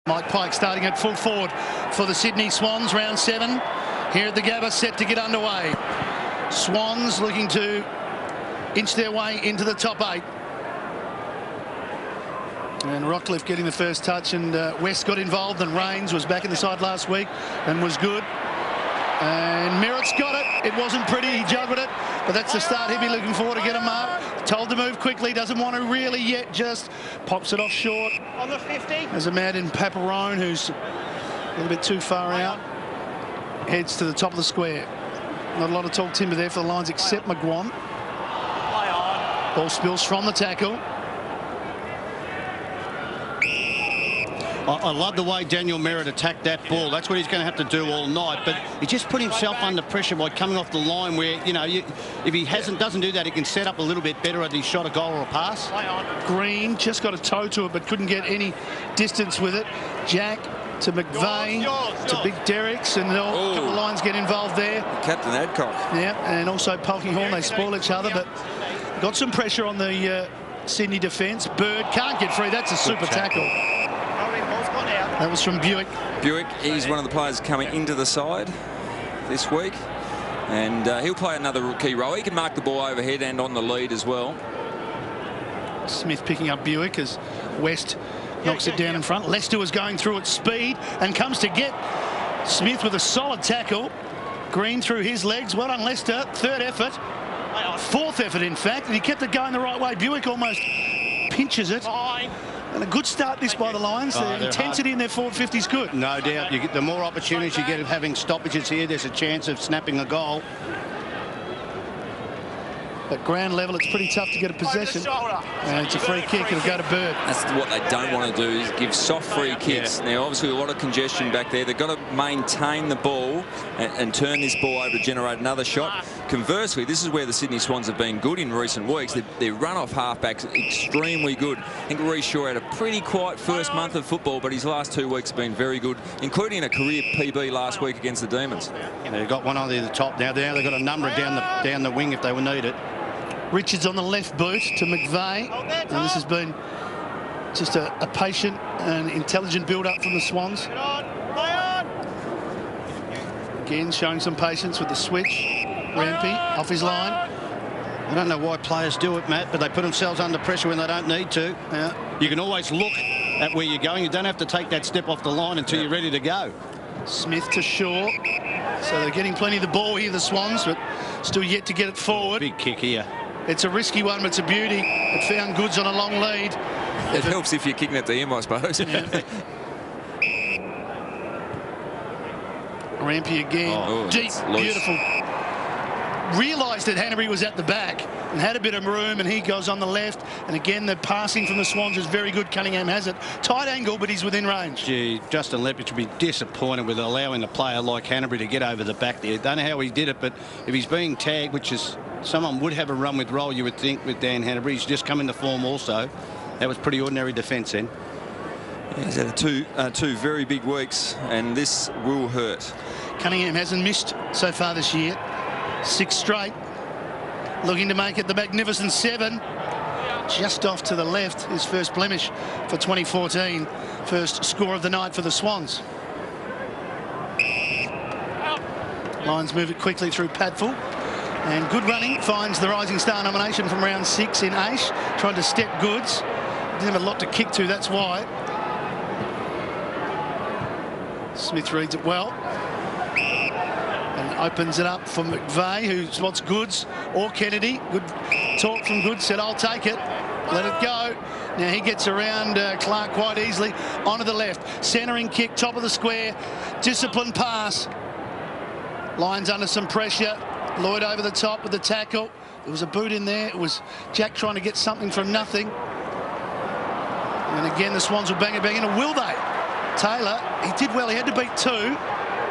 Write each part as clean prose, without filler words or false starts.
Mike Pike starting at full forward for the Sydney Swans, round 7. Here at the Gabba, set to get underway. Swans looking to inch their way into the top 8. And Rockcliffe getting the first touch, and West got involved, and Rains was back in the side last week and was good. And Merritt's got it. It wasn't pretty, he juggled it, but that's the start he'll be looking for to get a mark. Told to move quickly, doesn't want to really yet, just pops it off short. On the 50. There's a man in Paparone who's a little bit too far out. Heads to the top of the square. Not a lot of tall timber there for the Lions except McGuan. Ball spills from the tackle. I love the way Daniel Merritt attacked that ball. That's what he's going to have to do all night. But he just put himself under pressure by coming off the line where, you know, if he doesn't do that, he can set up a little bit better at his shot, a goal or a pass. Green just got a toe to it but couldn't get any distance with it. Jack to McVeigh to Big Derricks, and all the Lions get involved there. Captain Adcock. Yeah, and also Polkinghorn. They spoil each other, but got some pressure on the Sydney defence. Bird can't get free. That's a super tackle. That was from Buick. Buick, he's one of the players coming into the side this week, and he'll play another key role. He can mark the ball overhead and on the lead as well. Smith picking up Buick as West knocks it down in front. Lester was going through at speed and comes to get Smith with a solid tackle. Green through his legs. Well done, Lester. Third effort. Fourth effort, in fact, and he kept it going the right way. Buick almost pinches it. And a good start this by the Lions. The intensity in their forward 50 is good. No doubt. You get the more opportunities you get of having stoppages here, there's a chance of snapping a goal. At ground level, it's pretty tough to get a possession. And it's a free kick. It'll go to Bird. That's what they don't want to do, is give soft free kicks. Now, obviously, a lot of congestion back there. They've got to maintain the ball and turn this ball over to generate another shot. Conversely, this is where the Sydney Swans have been good in recent weeks. Their run-off halfbacks extremely good. I think Reece Shaw had a pretty quiet first month of football, but his last 2 weeks have been very good, including a career PB last week against the Demons. They've got one on the top now. They've got a number down the wing if they will need it. Richards on the left boot to McVeigh, and this has been just a patient and intelligent build-up from the Swans. Again, showing some patience with the switch. Rampy off his line. I don't know why players do it, Matt, but they put themselves under pressure when they don't need to. Yeah. You can always look at where you're going. You don't have to take that step off the line until you're ready to go. Smith to Shaw. So they're getting plenty of the ball here, the Swans, but still yet to get it forward. Big kick here. It's a risky one, but it's a beauty. It found Goods on a long lead. It helps if you're kicking it to him, I suppose. Yeah. Rampy again. Deep, beautiful. Realised that Hanbury was at the back and had a bit of room, and he goes on the left. And again, the passing from the Swans is very good. Cunningham has it. Tight angle, but he's within range. Gee, Justin Lepage would be disappointed with allowing a player like Hanbury to get over the back there. Don't know how he did it, but if he's being tagged, which is someone would have a run with roll, you would think, with Dan Hanbury. He's just come into form also. That was pretty ordinary defence then. Yeah, he's had two very big weeks, and this will hurt. Cunningham hasn't missed so far this year. 6 straight. Looking to make it the magnificent 7. Just off to the left, his first blemish for 2014. First score of the night for the Swans. Lions move it quickly through Padful. And good running finds the Rising Star nomination from round 6 in Aish. Trying to step Goods. Didn't have a lot to kick to, that's why. Smith reads it well. And opens it up for McVeigh, who spots Goods or Kennedy. Good talk from Goods, said, I'll take it. Let it go. Now he gets around Clark quite easily. Onto the left. Centering kick, top of the square. Disciplined pass. Lions under some pressure. Lloyd over the top with the tackle. There was a boot in there. It was Jack trying to get something from nothing. And again, the Swans will bang it in. And will they? Taylor, he did well. He had to beat 2.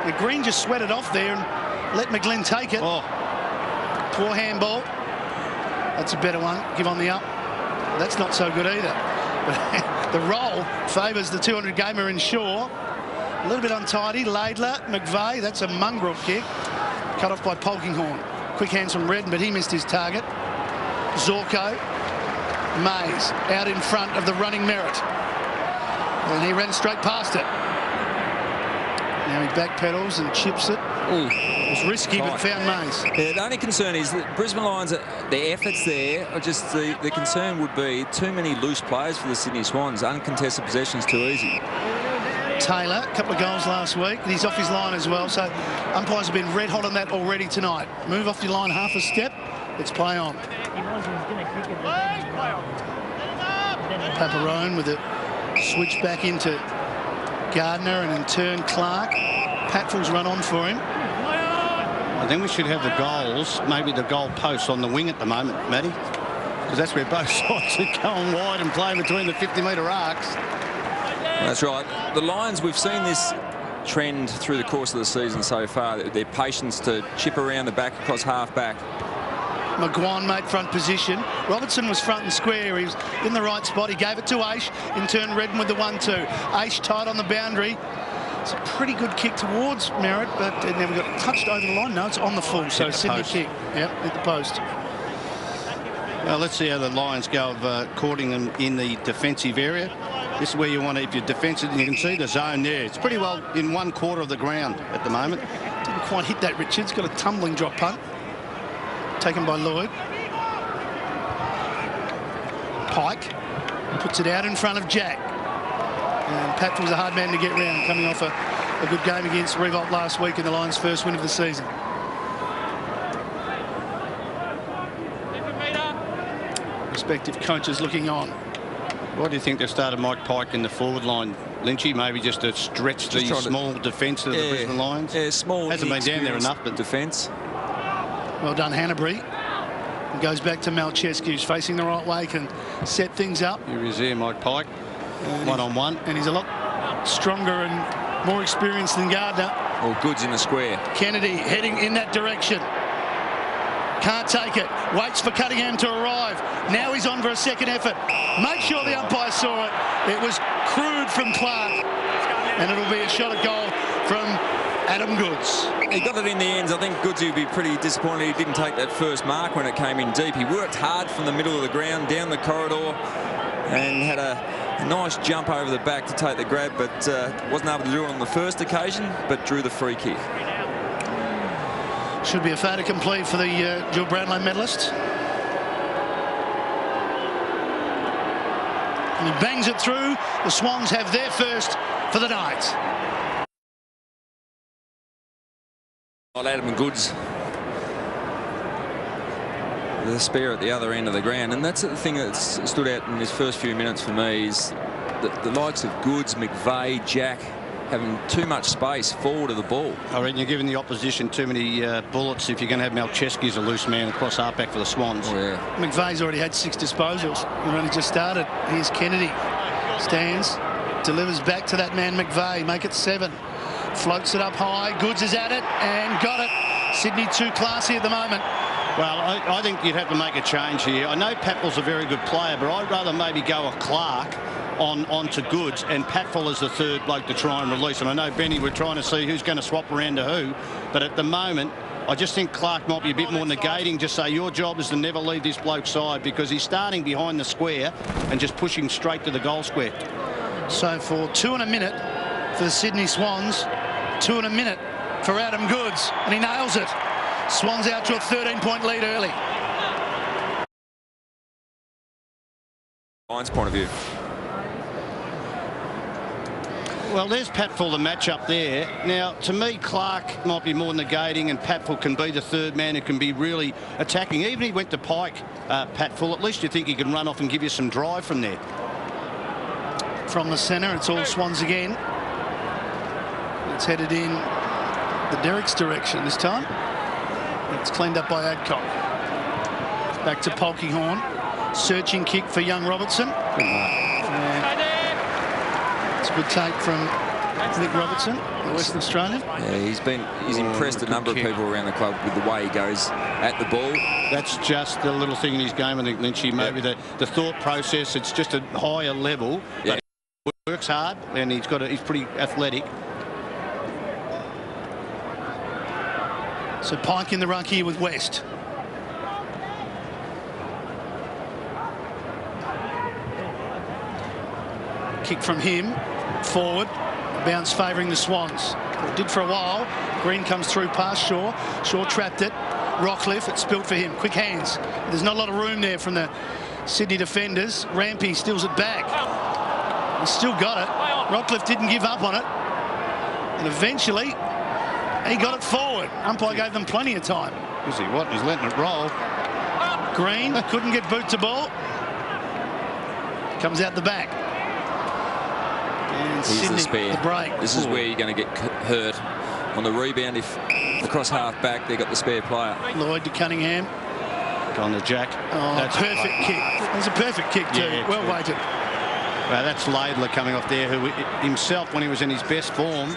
The Green just sweated off there and let McGlynn take it. Poor handball. That's a better one. Give on the up. That's not so good either. But the roll favours the 200 gamer in Shaw. A little bit untidy. Laidler, McVeigh. That's a mongrel kick. Cut off by Polkinghorn. Quick hands from Redden, but he missed his target. Zorko. Mays out in front of the running Merritt. And he ran straight past it. Now he backpedals and chips it. Ooh. It was risky, but found Mays. Yeah, the only concern is that Brisbane Lions, their efforts there are just the concern would be too many loose players for the Sydney Swans. Uncontested possessions too easy. Taylor, a couple of goals last week. He's off his line as well, so umpires have been red hot on that already tonight. Move off your line half a step. Let's play on. Paparone with a switch back into Gardner and in turn Clark. Patfull's run on for him. I think we should have the goals, maybe the goal posts on the wing at the moment, Matty, because that's where both sides are going wide and playing between the 50-metre arcs. That's right. The Lions, we've seen this trend through the course of the season so far, their patience to chip around the back across half-back. McGuan made front position. Robertson was front and square. He was in the right spot. He gave it to Aish. In turn, Redden with the 1-2. Aish tight on the boundary. It's a pretty good kick towards Merritt, but it never got touched over the line. No, it's on the full, so Sydney kick. Yep, hit the post. Well, let's see how the Lions go of courting them in the defensive area. This is where you want to, if you're defensive, and you can see the zone there. It's pretty well in 1/4 of the ground at the moment. Didn't quite hit that, Richards. Got a tumbling drop punt. Taken by Lloyd. Pike puts it out in front of Jack. And Pat was a hard man to get round, coming off a good game against Revolt last week in the Lions' first win of the season. Respective coaches looking on. What do you think they've started Mike Pike in the forward line, Lynchy? Maybe just to stretch the small defence of the Brisbane Lions? Yeah, small. Hasn't been down there enough, but defence. Well done, Hanbury. And goes back to Malcheski, who's facing the right way, can set things up. Here he is there, Mike Pike. One-on-one. And he's a lot stronger and more experienced than Gardner. All goods in the square. Kennedy heading in that direction. Can't take it. Waits for Cunningham to arrive. Now he's on for a second effort. Make sure the umpire saw it. It was crude from Clark. And it'll be a shot at goal from Adam Goods. He got it in the ends. I think Goods would be pretty disappointed he didn't take that first mark when it came in deep. He worked hard from the middle of the ground down the corridor and had a nice jump over the back to take the grab, but wasn't able to do it on the first occasion, but drew the free kick. Should be a fait accompli for the Jill Brownlow medalist. And he bangs it through. The Swans have their first for the night. Adam Goods, the spare at the other end of the ground, and that's the thing that's stood out in his first few minutes for me is the likes of Goods, McVeigh, Jack having too much space forward of the ball. I reckon you're giving the opposition too many bullets if you're going to have Malcheski as a loose man across halfback for the Swans. Oh, yeah. McVeigh's already had 6 disposals. We've only just started. Here's Kennedy. Stands, delivers back to that man McVeigh. Make it 7. Floats it up high. Goods is at it and got it. Sydney too classy at the moment. Well, I think you'd have to make a change here. I know Patfull's a very good player, but I'd rather maybe go a Clark on to Goods and Patfull as the third bloke to try and release. And I know, Benny, we're trying to see who's going to swap around to who, but at the moment, I just think Clark might be a bit more negating. Just say your job is to never leave this bloke's side because he's starting behind the square and just pushing straight to the goal square. So for 2 and a minute for the Sydney Swans, 2 and a minute for Adam Goods, and he nails it. Swans out to a 13-point lead early. Lions point of view. Well, there's Patfull, the match up there. Now, to me, Clark might be more negating and Patfull can be the third man who can be really attacking. Even if he went to Pike, Patfull, at least you think he can run off and give you some drive from there. From the centre, it's all Swans again. It's headed in the Derrick's direction this time. It's cleaned up by Adcock. Back to Polkinghorne. Searching kick for young Robertson. It's a good take from Nick Robertson, the Western Australian. Yeah, he's impressed a number of people around the club with the way he goes at the ball. That's just the little thing in his game, I think, Lynchy. Maybe the thought process, it's just a higher level. Yeah. But he works hard and he's pretty athletic. So Pike in the ruck here with West. Kick from him. forward. Bounce favouring the Swans. It did for a while. Green comes through past Shaw. Shaw trapped it. Rockcliffe, it's spilt for him. Quick hands. There's not a lot of room there from the Sydney defenders. Rampy steals it back. He's still got it. Rockcliffe didn't give up on it. And eventually, he got it forward. Umpire gave them plenty of time. Is he what? He's letting it roll. Green couldn't get boot to ball. Comes out the back. And Here's Sydney, the spare. the break. This is where you're going to get hurt on the rebound. If across half back, they got the spare player. Lloyd to Cunningham. On the Jack. Oh, that's perfect kick. It's a perfect kick too. Yeah, well weighted. Well, that's Laidler coming off there, who himself, when he was in his best form,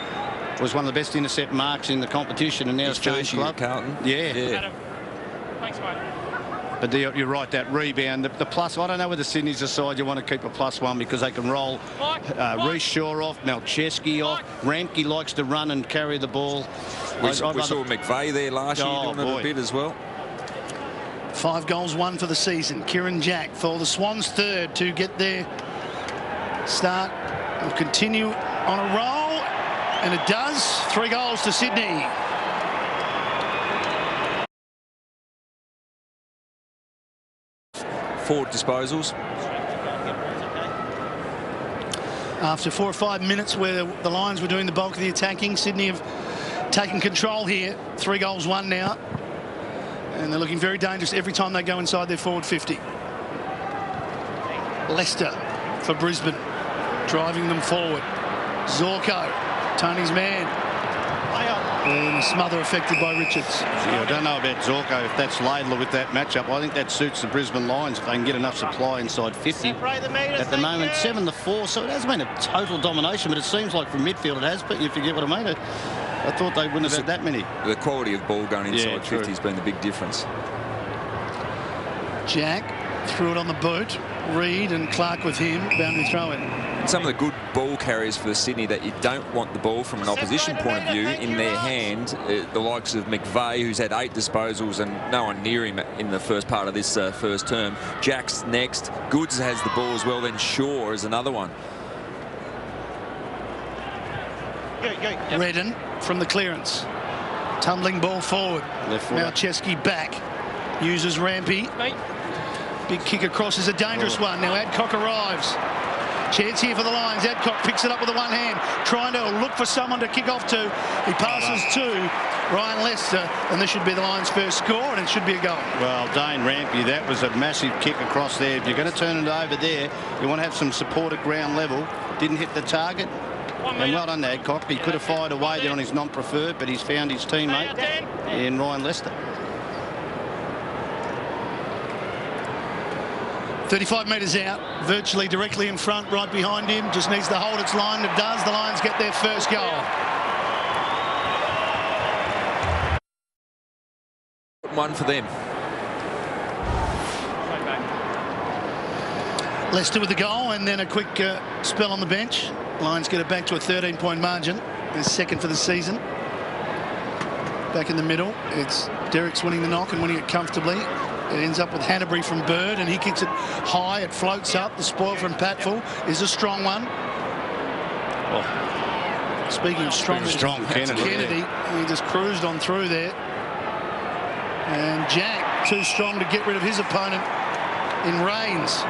was one of the best intercept marks in the competition, and now it's changed club. Carlton. Yeah. Thanks, mate. But you're right, that rebound, the plus, I don't know whether Sydney's decide you want to keep a +1 because they can roll Reece Shaw off, Malcheski off. Rampke likes to run and carry the ball. We saw McVeigh there last year doing it a bit as well. 5 goals, 1 for the season. Kieren Jack for the Swans, third to get their start. Will continue on a roll, and it does. 3 goals to Sydney. Forward disposals. After 4 or 5 minutes where the Lions were doing the bulk of the attacking, Sydney have taken control here. 3 goals, 1 now. And they're looking very dangerous every time they go inside their forward 50. Leicester for Brisbane, driving them forward. Zorko, Tony's man. And a smother affected by Richards. I don't know about Zorko, if that's Laidler with that matchup. I think that suits the Brisbane Lions if they can get enough supply inside 50. At the moment, 7-4, so it has been a total domination, but it seems like from midfield it has, but you forget what I mean. I thought they wouldn't have had that many. The quality of ball going inside 50 has been the big difference. Jack threw it on the boot. Reid and Clark with him. Boundary throw in. Some of the good ball carriers for Sydney that you don't want the ball from an opposition point of view in their hand. The likes of McVeigh, who's had 8 disposals and no one near him in the first part of this first term. Jack's next. Goods has the ball as well. Then Shaw is another one. Redden from the clearance. Tumbling ball forward. Malcheski back. Uses Rampy. Big kick across is a dangerous one. Now Adcock arrives. Chance here for the Lions. Adcock picks it up with the one hand, trying to look for someone to kick off to. He passes to Ryan Lester, and this should be the Lions' first score, and it should be a goal. Well, Dane Rampy, that was a massive kick across there. If you're going to turn it over there, you want to have some support at ground level. Didn't hit the target. And well done to Adcock. He could have fired away there on his non-preferred, but he's found his teammate in Ryan Lester. 35 metres out, virtually directly in front, right behind him. Just needs to hold its line. It does. The Lions get their first goal. One for them. Leicester with the goal, and then a quick spell on the bench. Lions get it back to a 13-point margin. Their second for the season. Back in the middle, it's Derrick's winning the knock and winning it comfortably. It ends up with Hanbury from Bird, and he kicks it high. It floats up. The spoil from Patfull is a strong one. Oh. Speaking of strong, Kennedy, he just cruised on through there. And Jack, too strong to get rid of his opponent in Rains.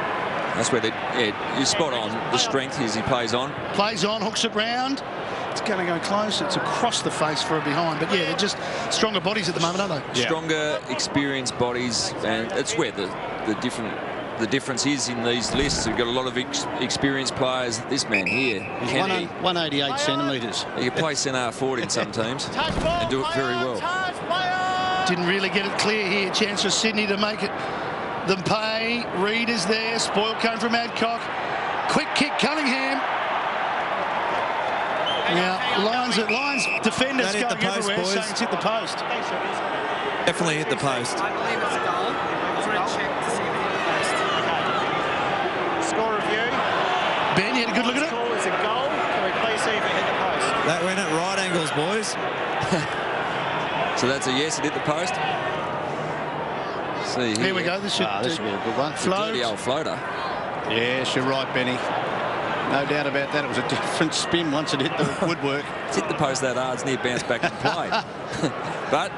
That's where you're spot on. The strength is he plays on. Plays on, hooks it round. It's going to go close. It's across the face for a behind. But yeah, they're just stronger bodies at the moment, aren't they? Yeah. Stronger, experienced bodies, and it's where the difference is in these lists. We've got a lot of experienced players. This man here, he's 188 centimetres. He can play centre forward in some teams and do it very well. Didn't really get it clear here. Chance for Sydney to make it them pay. Reid is there. Spoil came from Adcock. Quick kick, Cunningham. Now, Lions defenders going everywhere, boys. Saying it's hit the post. Definitely hit the post. I believe it's a goal. I'm going to check to see if it hit the post. Score review. Ben, you had a good look at it? Call is a goal. Can we please see if it hit the post? That went at right angles, boys. So that's a yes, it hit the post. See here we go. This should be a good one. Float. The old floater. Yes, you're right, Benny. No doubt about that. It was a different spin once it hit the woodwork. It's hit the post that hard, it's near bounce back and play. But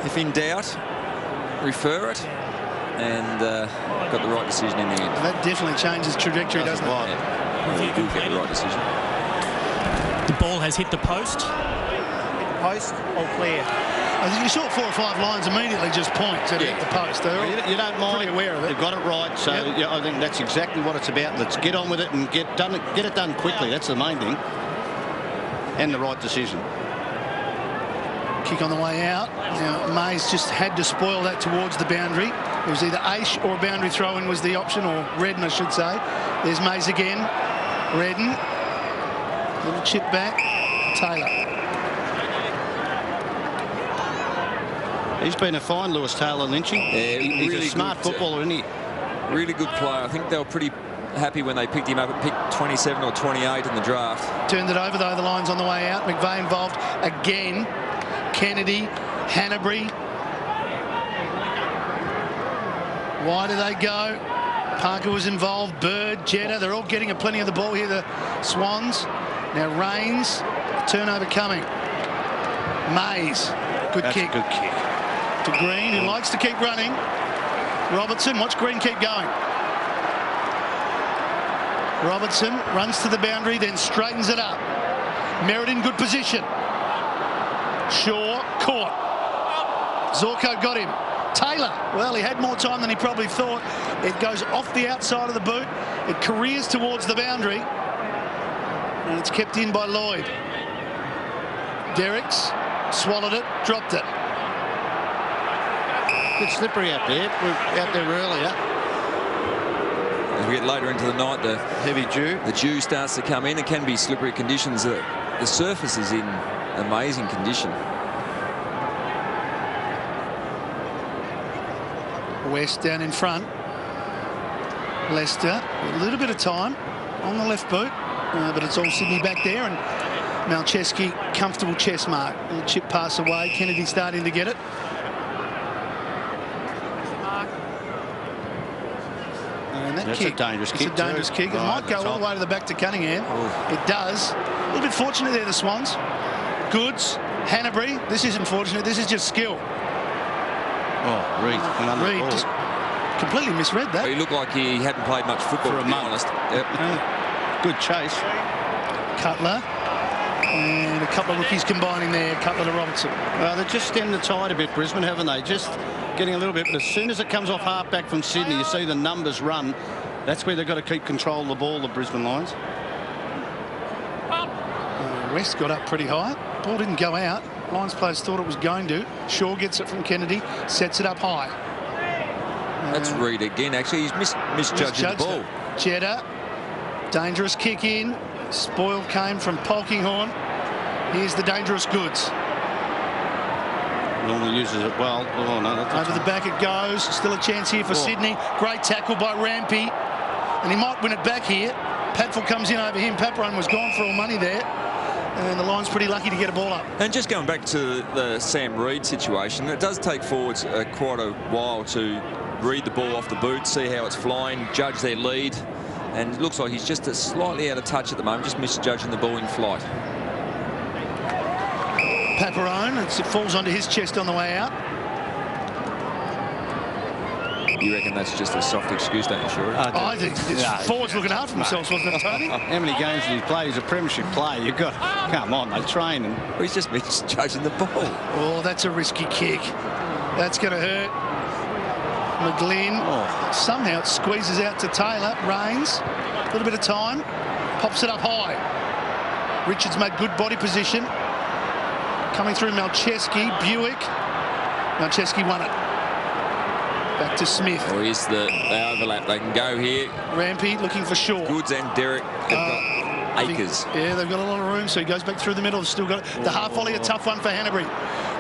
if in doubt, refer it, and got the right decision in the end. That definitely changes trajectory, doesn't it? Yeah. You do get the right decision. The ball has hit the post. Post, all clear. I think you saw 4 or 5 Lions immediately just point to hit the post. They're all You don't mind. pretty aware of it. They've got it right, so yeah, I think that's exactly what it's about. Let's get on with it and get it done quickly. That's the main thing. And the right decision. Kick on the way out. Now, Mays just had to spoil that towards the boundary. It was either Aish or a boundary throw-in was the option, or Redden, I should say. There's Mays again. Redden. Little chip back. Taylor. He's been a fine Lewis Taylor lynching. Yeah, he's really a smart good, footballer, isn't he? Really good player. I think they were pretty happy when they picked him up at pick 27 or 28 in the draft. Turned it over, though, the Lions on the way out. McVeigh involved again. Kennedy, Hanbury. Why do they go? Parker was involved. Bird, Jetta. They're all getting a plenty of the ball here, the Swans. Now Rains. Turnover coming. Mays. Good That's kick. a good kick. To Green, who likes to keep running. Robertson, watch Green keep going. Robertson runs to the boundary, then straightens it up. Merritt in good position. Shaw caught. Zorko got him. Taylor, well, he had more time than he probably thought. It goes off the outside of the boot. It careers towards the boundary. And it's kept in by Lloyd. Derricks swallowed it, dropped it. Bit slippery out there. We're out there earlier. As we get later into the night, the Heavy dew. The dew starts to come in. It can be slippery conditions. The surface is in amazing condition. West down in front. Leicester, a little bit of time on the left boot, but it's all Sydney back there, and Malcheski, comfortable chest mark. A little chip pass away. Kennedy starting to get it. And that That's kick, a dangerous it's kick. a dangerous too. kick. It Right, might go all the way to the back to Cunningham. Oh. It does. A little bit fortunate there, the Swans. Goods, Hanbury. This isn't fortunate. This is just skill. Oh, Reid. went under the Reid ball. just completely misread that. He looked like he hadn't played much football, For a to be month. honest. Yep. Good chase. Cutler. And a couple of rookies combining there. Cutler to Robertson. Well, they've just stemmed the tide a bit, Brisbane, haven't they? Just getting a little bit. But as soon as it comes off half back from Sydney, you see the numbers run. That's where they've got to keep control of the ball, the Brisbane Lions. West got up pretty high. Ball didn't go out. Lions players thought it was going to. Shaw gets it from Kennedy. Sets it up high. That's Reid again. Actually, he's misjudging the ball. It. Jetta. Dangerous kick in. Spoil came from Polkinghorne. Here's the dangerous goods. Normally uses it well. Oh, no, that's Over the back it goes. Still a chance here for Sydney. Great tackle by Rampy. And he might win it back here. Patful comes in over him. Paparone was gone for all money there. And the Lions pretty lucky to get a ball up. And just going back to the Sam Reid situation, it does take forwards quite a while to read the ball off the boot, see how it's flying, judge their lead. And it looks like he's just slightly out of touch at the moment, just misjudging the ball in flight. Paparone, it falls onto his chest on the way out. You reckon that's just a soft excuse, don't you, Shorty? I think forwards looking after themselves, wasn't it, Tony? How many games did he play? He's a premiership player. You've got, come on, they train. And Well, he's just misjudging the ball. Oh, that's a risky kick. That's going to hurt. McGlynn. Somehow it squeezes out to Taylor. Rains. A little bit of time. Pops it up high. Richards made good body position. Coming through Malcheski. Buick. Malcheski won it. Back to Smith. Or here's the overlap. They can go here. Rampy looking for Shaw. Goods and Derek have got acres. Yeah, they've got a lot of room, so he goes back through the middle. They've still got it. The half volley, a tough one for Hanbury.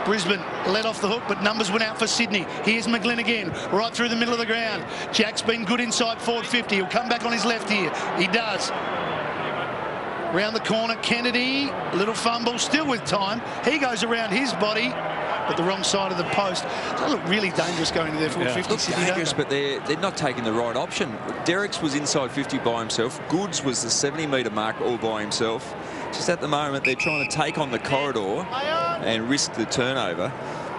Brisbane let off the hook, but numbers went out for Sydney. Here's McGlynn again, right through the middle of the ground. Jack's been good inside forward 50. He'll come back on his left here. He does. Round the corner, Kennedy, little fumble, still with time. He goes around his body. but the wrong side of the post. They look really dangerous going to their 450. Look dangerous, but they're not taking the right option. Derrick's was inside 50 by himself. Goods was the 70-metre mark all by himself. Just at the moment, they're trying to take on the corridor and risk the turnover.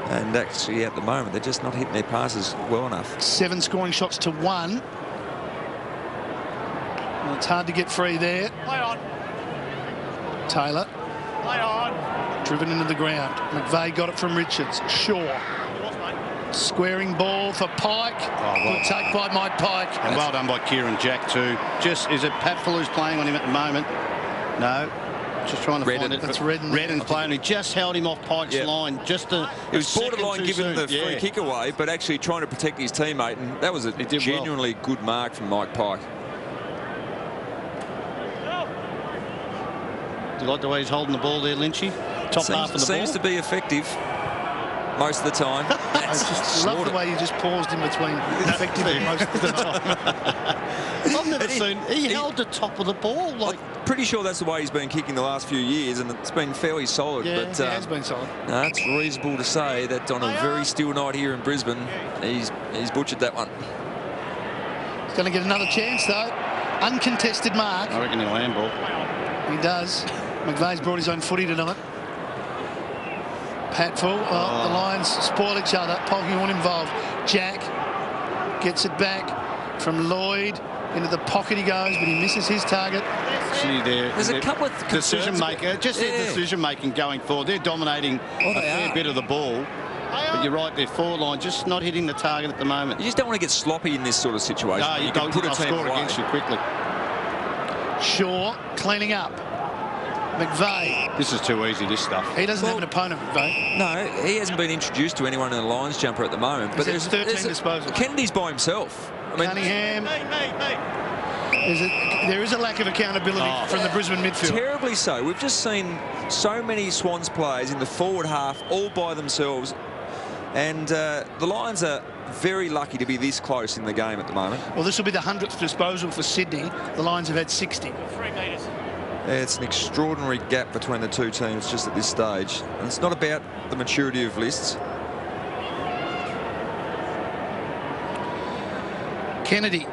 And actually, at the moment, they're just not hitting their passes well enough. 7 scoring shots to 1. Well, it's hard to get free there. Play on. Taylor. Play on. Driven into the ground. McVeigh got it from Richards. Shaw. Squaring ball for Pike. Good take by Mike Pike. And well done by Kieren Jack too. Just, is it Patful who's playing on him at the moment? No. Just trying to find it. That's Redden. Redden's playing. He just held him off Pike's line. Just it was borderline giving the free kick away, but actually trying to protect his teammate, and that was a genuinely good mark from Mike Pike. Do you like the way he's holding the ball there, Lynchy? Top half of the ball. Seems to be effective most of the time. I just love the way you just paused in between effectively most of the time. I've never seen. He held the top of the ball. Like, pretty sure that's the way he's been kicking the last few years, and it's been fairly solid. Yeah, but it has been solid. No, it's reasonable to say that on a very still night here in Brisbane, he's butchered that one. He's going to get another chance though. Uncontested mark. I reckon he'll handball. He does. McVeigh's brought his own footy tonight. Patful. The Lions spoil each other. Polkinghorn involved. Jack gets it back from Lloyd. Into the pocket he goes, but he misses his target. See there. There's a couple of decision maker. Just their decision making going forward. They're dominating a fair bit of the ball. But you're right, their forward line just not hitting the target at the moment. You just don't want to get sloppy in this sort of situation. No, you can put a team score against you quickly. Shaw cleaning up. McVeigh. This is too easy, this stuff. He doesn't have an opponent, McVeigh. No, he hasn't been introduced to anyone in the Lions jumper at the moment. But there's 13 disposals. Kennedy's by himself. I mean, Cunningham. There is a lack of accountability from the Brisbane midfield. Terribly so. We've just seen so many Swans players in the forward half all by themselves. And the Lions are very lucky to be this close in the game at the moment. Well, this will be the 100th disposal for Sydney. The Lions have had 60. 3 metres. It's an extraordinary gap between the two teams just at this stage. And it's not about the maturity of lists. Kennedy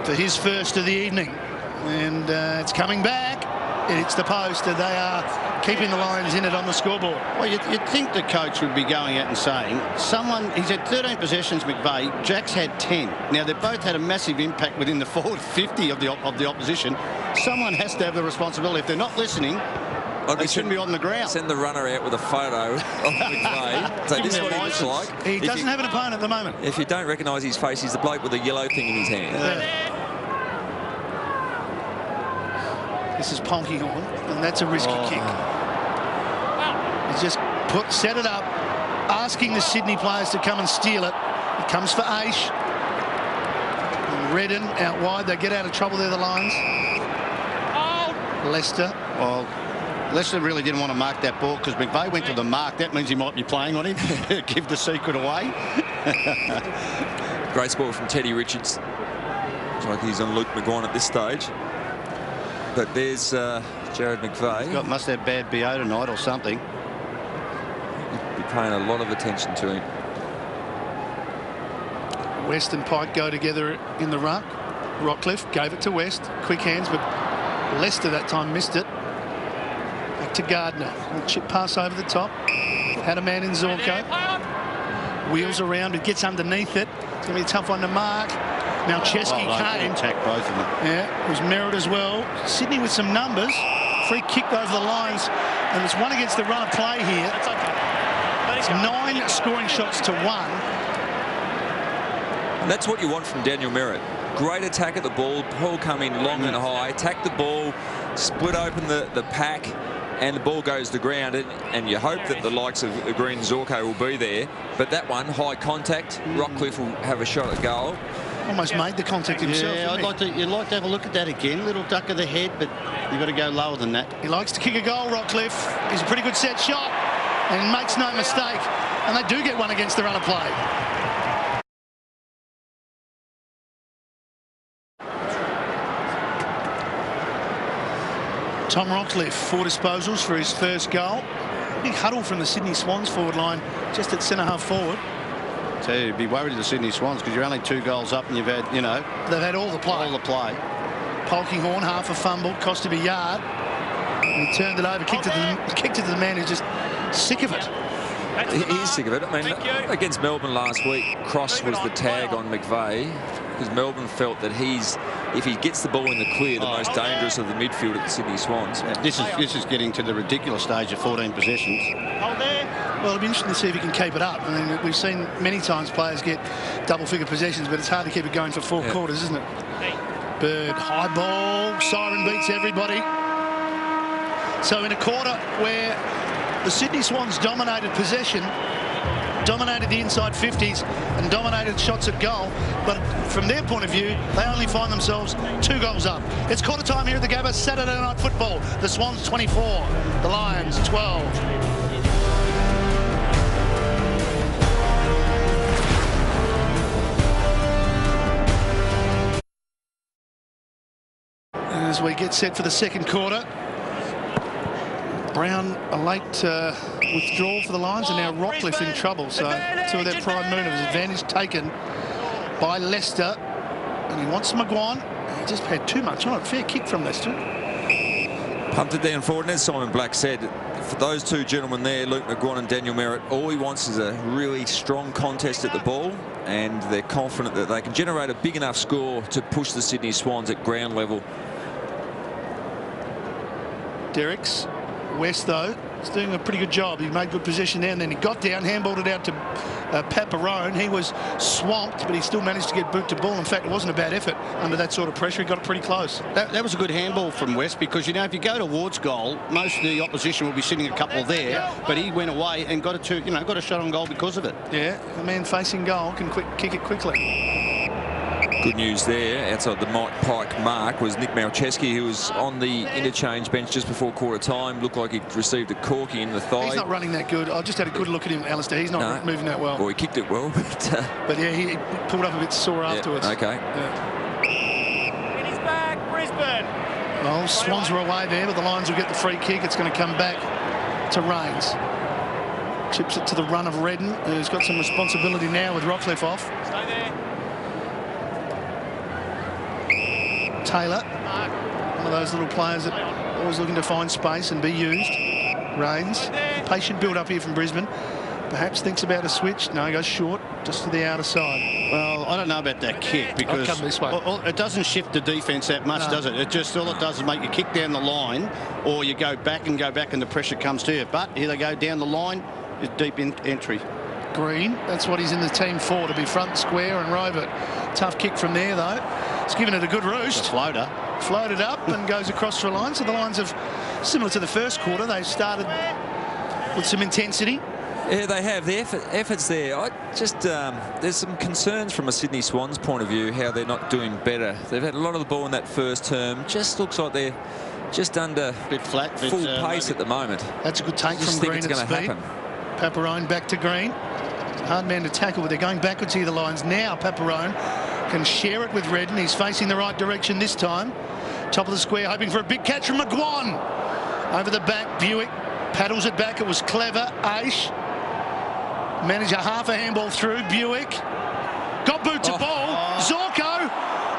for his first of the evening. And it's coming back. It's the post. And they are keeping the Lions in it on the scoreboard. Well, you'd think the coach would be going out and saying, he's had 13 possessions, McVeigh, Jack's had 10. Now, they've both had a massive impact within the forward 50 of the opposition. Someone has to have the responsibility. If they're not listening, they shouldn't be on the ground. Send the runner out with a photo of McVeigh. So this is what he looks like. He doesn't have an opponent at the moment. If you don't recognise his face, he's the bloke with the yellow thing in his hand. This is Polkinghorn, and that's a risky kick. He's just set it up, asking the Sydney players to come and steal it. It comes for Aish. And Redden out wide. They get out of trouble there, the Lions. Leicester. Well, Leicester really didn't want to mark that ball because McVeigh went to the mark. That means he might be playing on him. Give the secret away. Great sport from Teddy Richards. Looks like he's on Luke McGuire at this stage. But there's Jared McVeigh. Must have bad BO tonight or something. He'd be paying a lot of attention to him. West and Pike go together in the ruck. Rockcliffe gave it to West. Quick hands, but Leicester that time missed it. Back to Gardner. Chip pass over the top. Had a man in Zorko. Wheels around. It gets underneath it. It's going to be a tough one to mark. Now Chesky came. Attack both of them. Yeah, it was Merritt as well. Sydney with some numbers. Free kick over the lines. And there's one against the run of play here. That's okay. 9 scoring shots to 1. And that's what you want from Daniel Merritt. Great attack at the ball. Ball come in long and high. Attack the ball. Split open the pack. And the ball goes to ground. And you hope that the likes of Green Zorko will be there. But that one, high contact. Rockcliffe will have a shot at goal. Almost made the contact himself. Yeah, you'd like to have a look at that again. Little duck of the head, but you've got to go lower than that. He likes to kick a goal, Rockcliffe. He's a pretty good set shot and makes no mistake. And they do get one against the run of play. Tom Rockcliffe, 4 disposals for his first goal. Big huddle from the Sydney Swans forward line, just at centre-half forward. So you'd be worried of the Sydney Swans because you're only 2 goals up and you've had, you know... They've had all the play. All the play. Polkinghorne, half a fumble, cost him a yard. And he turned it over, kicked it to the man who's just sick of it. He's sick of it. I mean, against Melbourne last week, Cross was the tag on McVeigh because Melbourne felt that if he gets the ball in the clear, the most dangerous of the midfield at the Sydney Swans. This is getting to the ridiculous stage of 14 possessions. Well, it'll be interesting to see if he can keep it up. I mean, we've seen many times players get double-figure possessions, but it's hard to keep it going for 4 quarters, isn't it? Bird, high ball, siren beats everybody. So in a quarter where the Sydney Swans dominated possession, dominated the inside 50s and dominated shots at goal, but from their point of view, they only find themselves 2 goals up. It's quarter time here at the Gabba, Saturday Night Football. The Swans 24, the Lions 12. As we get set for the second quarter, Brown a late withdrawal for the Lions, and now Rockcliffe in trouble. So 2 of their prime movers. Advantage taken by Leicester, and he wants McGuan. He just had too much on it. Fair kick from Leicester. Pumped it down forward, and as Simon Black said, for those 2 gentlemen there, Luke McGuan and Daniel Merritt, all he wants is a really strong contest at the ball, and they're confident that they can generate a big enough score to push the Sydney Swans at ground level. Derricks. West, though, is doing a pretty good job. He made good possession there, and then he got down, handballed it out to Paparone. He was swamped, but he still managed to get boot to ball. In fact, it wasn't a bad effort under that sort of pressure. He got it pretty close. That was a good handball from West, because, you know, if you go towards goal, most of the opposition will be sitting a couple there, but he went away and got a shot on goal because of it. Yeah, the man facing goal can kick it quickly. Good news there, outside the Mike Pike mark, was Nick Malcheski, who was on the interchange bench just before quarter time. Looked like he'd received a corky in the thigh. He's not running that good. I just had a good look at him, Alistair. He's not moving that well. Well, he kicked it well, but yeah, he pulled up a bit sore afterwards. Okay. And he's back, Brisbane. Well, Swans were away there, but the Lions will get the free kick. It's going to come back to Rains. Chips it to the run of Redden, who's got some responsibility now with Rockcliffe off. Stay there. Taylor, one of those little players that always looking to find space and be used. Rains, patient build up here from Brisbane. Perhaps thinks about a switch. No, he goes short, just to the outer side. Well, I don't know about that kick, because come this way. It doesn't shift the defence that much, does it? All it does is make you kick down the line, or you go back and the pressure comes to you. But here they go down the line, it's deep in entry. Green, that's what he's in the team for, to be front square and rove it. Tough kick from there, though. He's given it a good roost. A floater. Floated up and goes across the line. So the Lions have, similar to the first quarter, they started with some intensity. Yeah, they have. The effort's there. There's some concerns from a Sydney Swans point of view, how they're not doing better. They've had a lot of the ball in that first term. Just looks like they're just under bit flat, full pace at the moment. That's a good take from Green at speed. Happen. Paparone back to Green. Hard man to tackle, but they're going backwards here, the Lions. Now Paparone can share it with Redden. He's facing the right direction this time. Top of the square, hoping for a big catch from McGuan. Over the back, Buick paddles it back. It was clever. Aish managed a half a handball through. Buick got boot to ball. Zorko.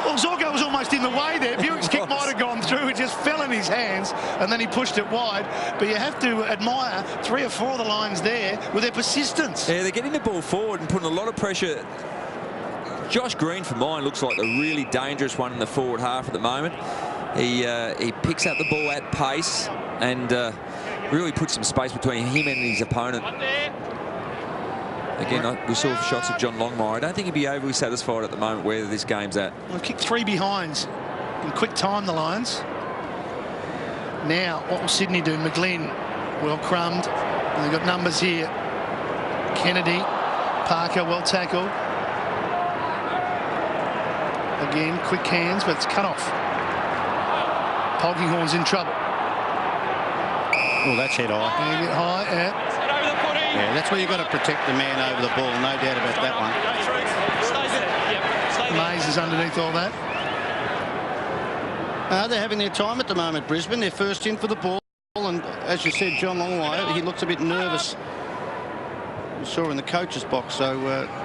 Well, Zorko was almost in the way there. Buick's kick might have gone through. It just fell in his hands, and then he pushed it wide. But you have to admire 3 or 4 of the Lions there with their persistence. Yeah, they're getting the ball forward and putting a lot of pressure. Josh Green, for mine, looks like the really dangerous one in the forward half at the moment. He picks up the ball at pace and really puts some space between him and his opponent. Again, we saw shots of John Longmire. I don't think he'd be overly satisfied at the moment where this game's at. We've kicked 3 behinds in quick time, the Lions. Now, what will Sydney do? McGlynn, well crumbed. And they've got numbers here. Kennedy, Parker, well tackled. Again, quick hands, but it's cut off. Polkinghorne's in trouble. Oh, that's head high. Can you get high? Yeah. Yeah, that's where you've got to protect the man over the ball, no doubt about that one. Mays is underneath all that. They're having their time at the moment, Brisbane. They're first in for the ball, and and as you said, John Longwire, he looks a bit nervous. We saw in the coach's box. So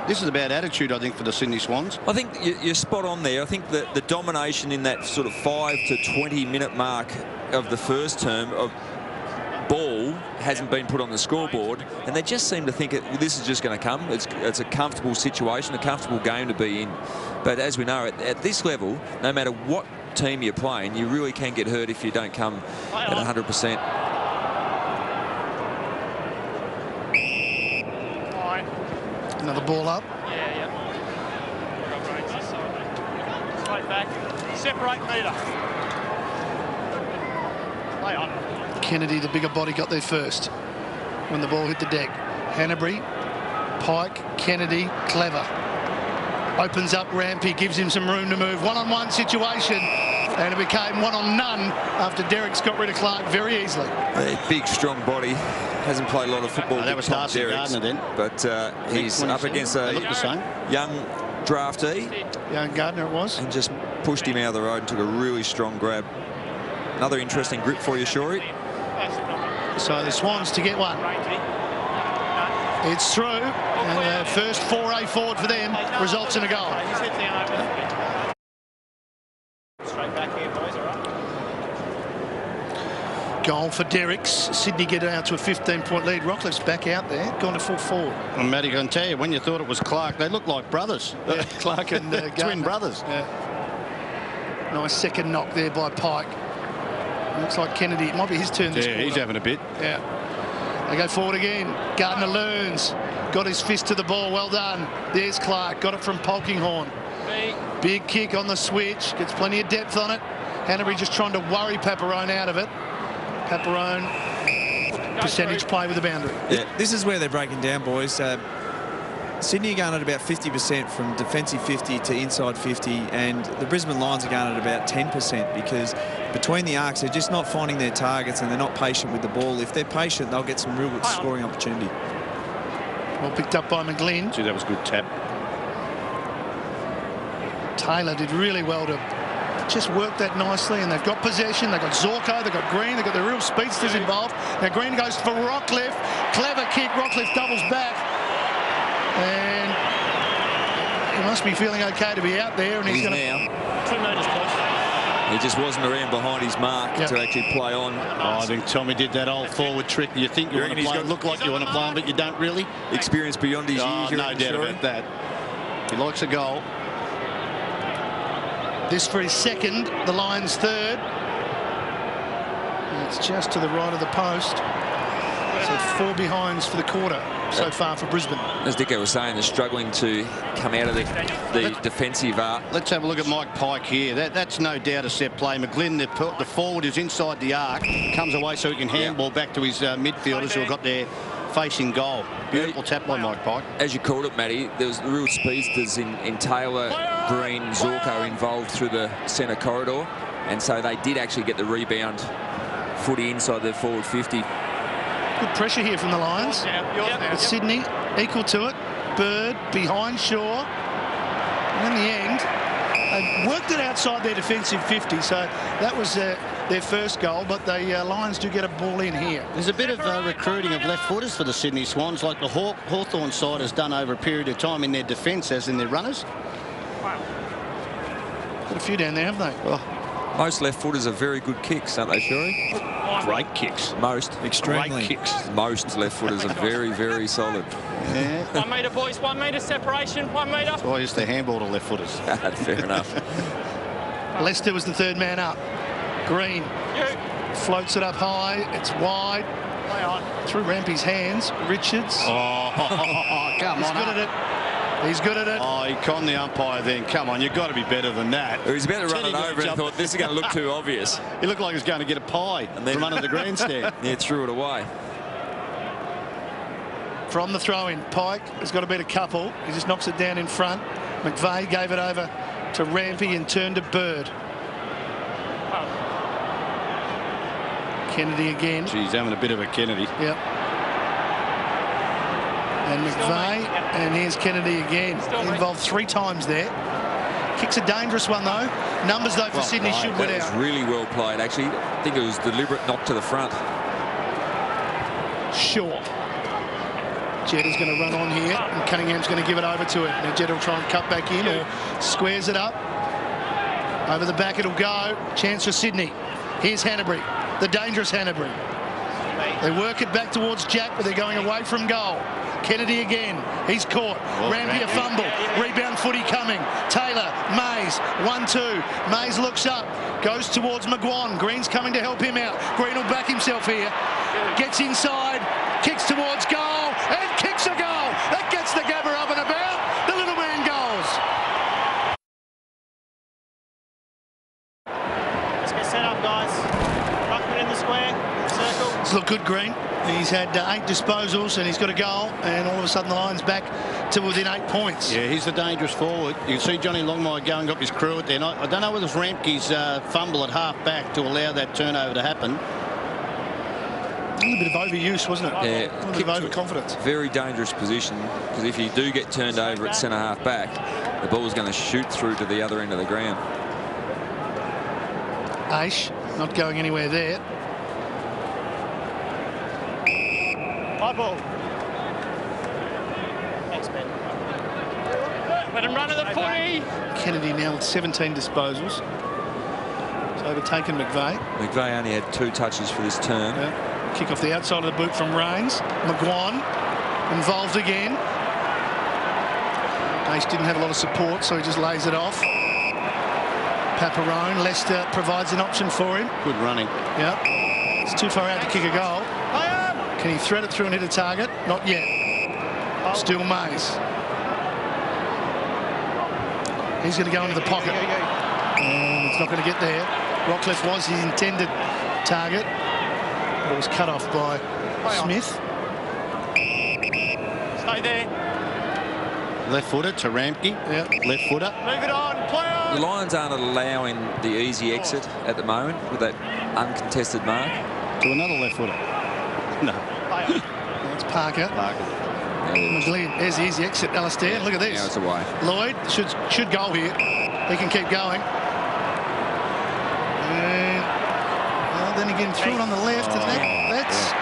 this is about attitude, I think, for the Sydney Swans. I think you're spot on there. I think that the domination in that sort of 5 to 20 minute mark of the first term of ball hasn't been put on the scoreboard, and they just seem to think this is just going to come. It's a comfortable situation, a comfortable game to be in. But as we know, at this level, no matter what team you're playing, you really can get hurt if you don't come at 100%. Another ball up. Yeah. Straight back. Separate meter. Play on. Kennedy, the bigger body, got there first when the ball hit the deck. Hanbury, Pike, Kennedy, clever. Opens up Rampy, gives him some room to move. One-on-one situation, and it became one-on-none after Derrick's got rid of Clark very easily. A big, strong body. Hasn't played a lot of football. That was Darcy Gardner then. But he's up against a young draftee. Young Gardner it was. And just pushed him out of the road and took a really strong grab. Another interesting grip for you, Shorey. So the Swans to get one. It's through, and the first foray forward for them results in a goal. Straight back here, boys, all right? Goal for Derricks. Sydney get out to a 15-point lead. Rockliff's back out there, gone to full forward. And Matty, I can tell you, when you thought it was Clark, they looked like brothers. Yeah, Clark and twin brothers. Yeah. Nice second knock there by Pike. Looks like Kennedy. It might be his turn this quarter. He's having a bit. Yeah. They go forward again. Gardner learns. Got his fist to the ball. Well done. There's Clark. Got it from Polkinghorne. Big kick on the switch. Gets plenty of depth on it. Hanbury just trying to worry Paparone out of it. Paparone, percentage play with the boundary. Yeah. This is where they're breaking down, boys. Sydney are going at about 50% from defensive 50 to inside 50, and the Brisbane Lions are going at about 10% because between the arcs, they're just not finding their targets and they're not patient with the ball. If they're patient, they'll get some real good scoring opportunity. Well picked up by McGlynn. Gee, that was a good tap. Taylor did really well to just work that nicely, and they've got possession. They've got Zorko, they've got Green, they've got the real speedsters involved. Now Green goes for Rockliff. Clever kick. Rockliff doubles back. And he must be feeling okay to be out there, and he's going to... 2 metres close. He just wasn't around behind his mark to actually play on. Oh, I think Tommy did that old forward trick. You think you want to play, look like you want to play him, but you don't really. Experience beyond his years. No doubt about that. He likes a goal. This for his second, the Lions third. And it's just to the right of the post. So 4 behinds for the quarter so far for Brisbane. As Dicko was saying, they're struggling to come out of the defensive arc. Let's have a look at Mike Pike here. That's no doubt a set play. McGlynn, the forward, is inside the arc, comes away so he can handball back to his midfielders who have got their facing goal. Beautiful tap by Mike Pike. As you called it, Matty, there was real speedsters in Taylor, Green, Zorko involved through the centre corridor, and so they did actually get the rebound footy inside their forward 50. Good pressure here from the Lions. But Sydney equal to it. Bird behind Shaw. And in the end, they worked it outside their defensive 50, so that was their first goal, but the Lions do get a ball in here. There's a bit of recruiting of left footers for the Sydney Swans, like the Hawthorn side has done over a period of time in their defence as in their runners. Got a few down there, have they? Well, most left footers are very good kicks, aren't they, Shuri? Great kicks. Most. Extremely. Great kicks. Most left footers are very, very solid. Yeah. 1 metre, boys. 1 metre separation. 1 metre. Well, I used to handball to left footers. Fair enough. Lester was the third man up. Green floats it up high. It's wide. Through Rampy's hands. Richards. Oh, come He's on. good at it. He's good at it. Oh, he conned the umpire then. Come on, you've got to be better than that. He was about to run it over and thought, this is going to look too obvious. He looked like he was going to get a pie from under the grandstand. Yeah, threw it away. From the throw-in, Pike has got to beat a couple. He just knocks it down in front. McVeigh gave it over to Rampy and turned to Bird. Kennedy again. He's having a bit of a Kennedy. Yep. And McVeigh, and here's Kennedy again. Involved 3 times there. Kicks a dangerous one, though. Numbers, though, for Sydney should win That was out. really well played, actually. I think it was deliberate knock to the front. Sure. Jett is going to run on here, and Cunningham's going to give it over to him. Now Jett will try and cut back in, or squares it up. Over the back it'll go. Chance for Sydney. Here's Hanbury, the dangerous Hanbury. They work it back towards Jack, but they're going away from goal. Kennedy again. He's caught. Rampier fumble. Rebound footy coming. Taylor, Mays, 1-2. Mays looks up. Goes towards McGuan. Green's coming to help him out. Green will back himself here. Gets inside. Kicks towards goal. And kicks a goal. That gets the Gabba up and about. The little man goes. Let's get set up, guys. Ruckman in the square. Circle. It's looked good, Green. He's had 8 disposals and he's got a goal, and all of a sudden the Lions back to within 8 points. Yeah, he's the dangerous forward. You can see Johnny Longmire going up his crew at there. I don't know whether it's Rampke's fumble at half back to allow that turnover to happen. A little bit of overuse, wasn't it? Yeah, a little bit of overconfidence. Very dangerous position, because if you do get turned over at centre half back, the ball's going to shoot through to the other end of the ground. Aish not going anywhere there. High ball. Thanks, Ben. Let him run to the footy. Kennedy now with 17 disposals. He's overtaken McVeigh. McVeigh only had 2 touches for this turn. Yeah. Kick off the outside of the boot from Rains. McGuan involved again. Aish didn't have a lot of support, so he just lays it off. Paparone, Leicester provides an option for him. Good running. Yeah. It's too far out to kick a goal. Can he thread it through and hit a target? Not yet. Still Mays. He's going to go into the pocket. And it's not going to get there. Rockcliffe was his intended target, but it was cut off by Smith. Stay there. Left footer to Rampke. Yeah. Left footer. Move it on. Play on. The Lions aren't allowing the easy exit at the moment with that uncontested mark. To another left footer. No. That's Parker. McGlynn. There's the easy exit, Alistair. Look at this. Now it's away. Lloyd should goal here. He can keep going. And then again through it on the left. And that's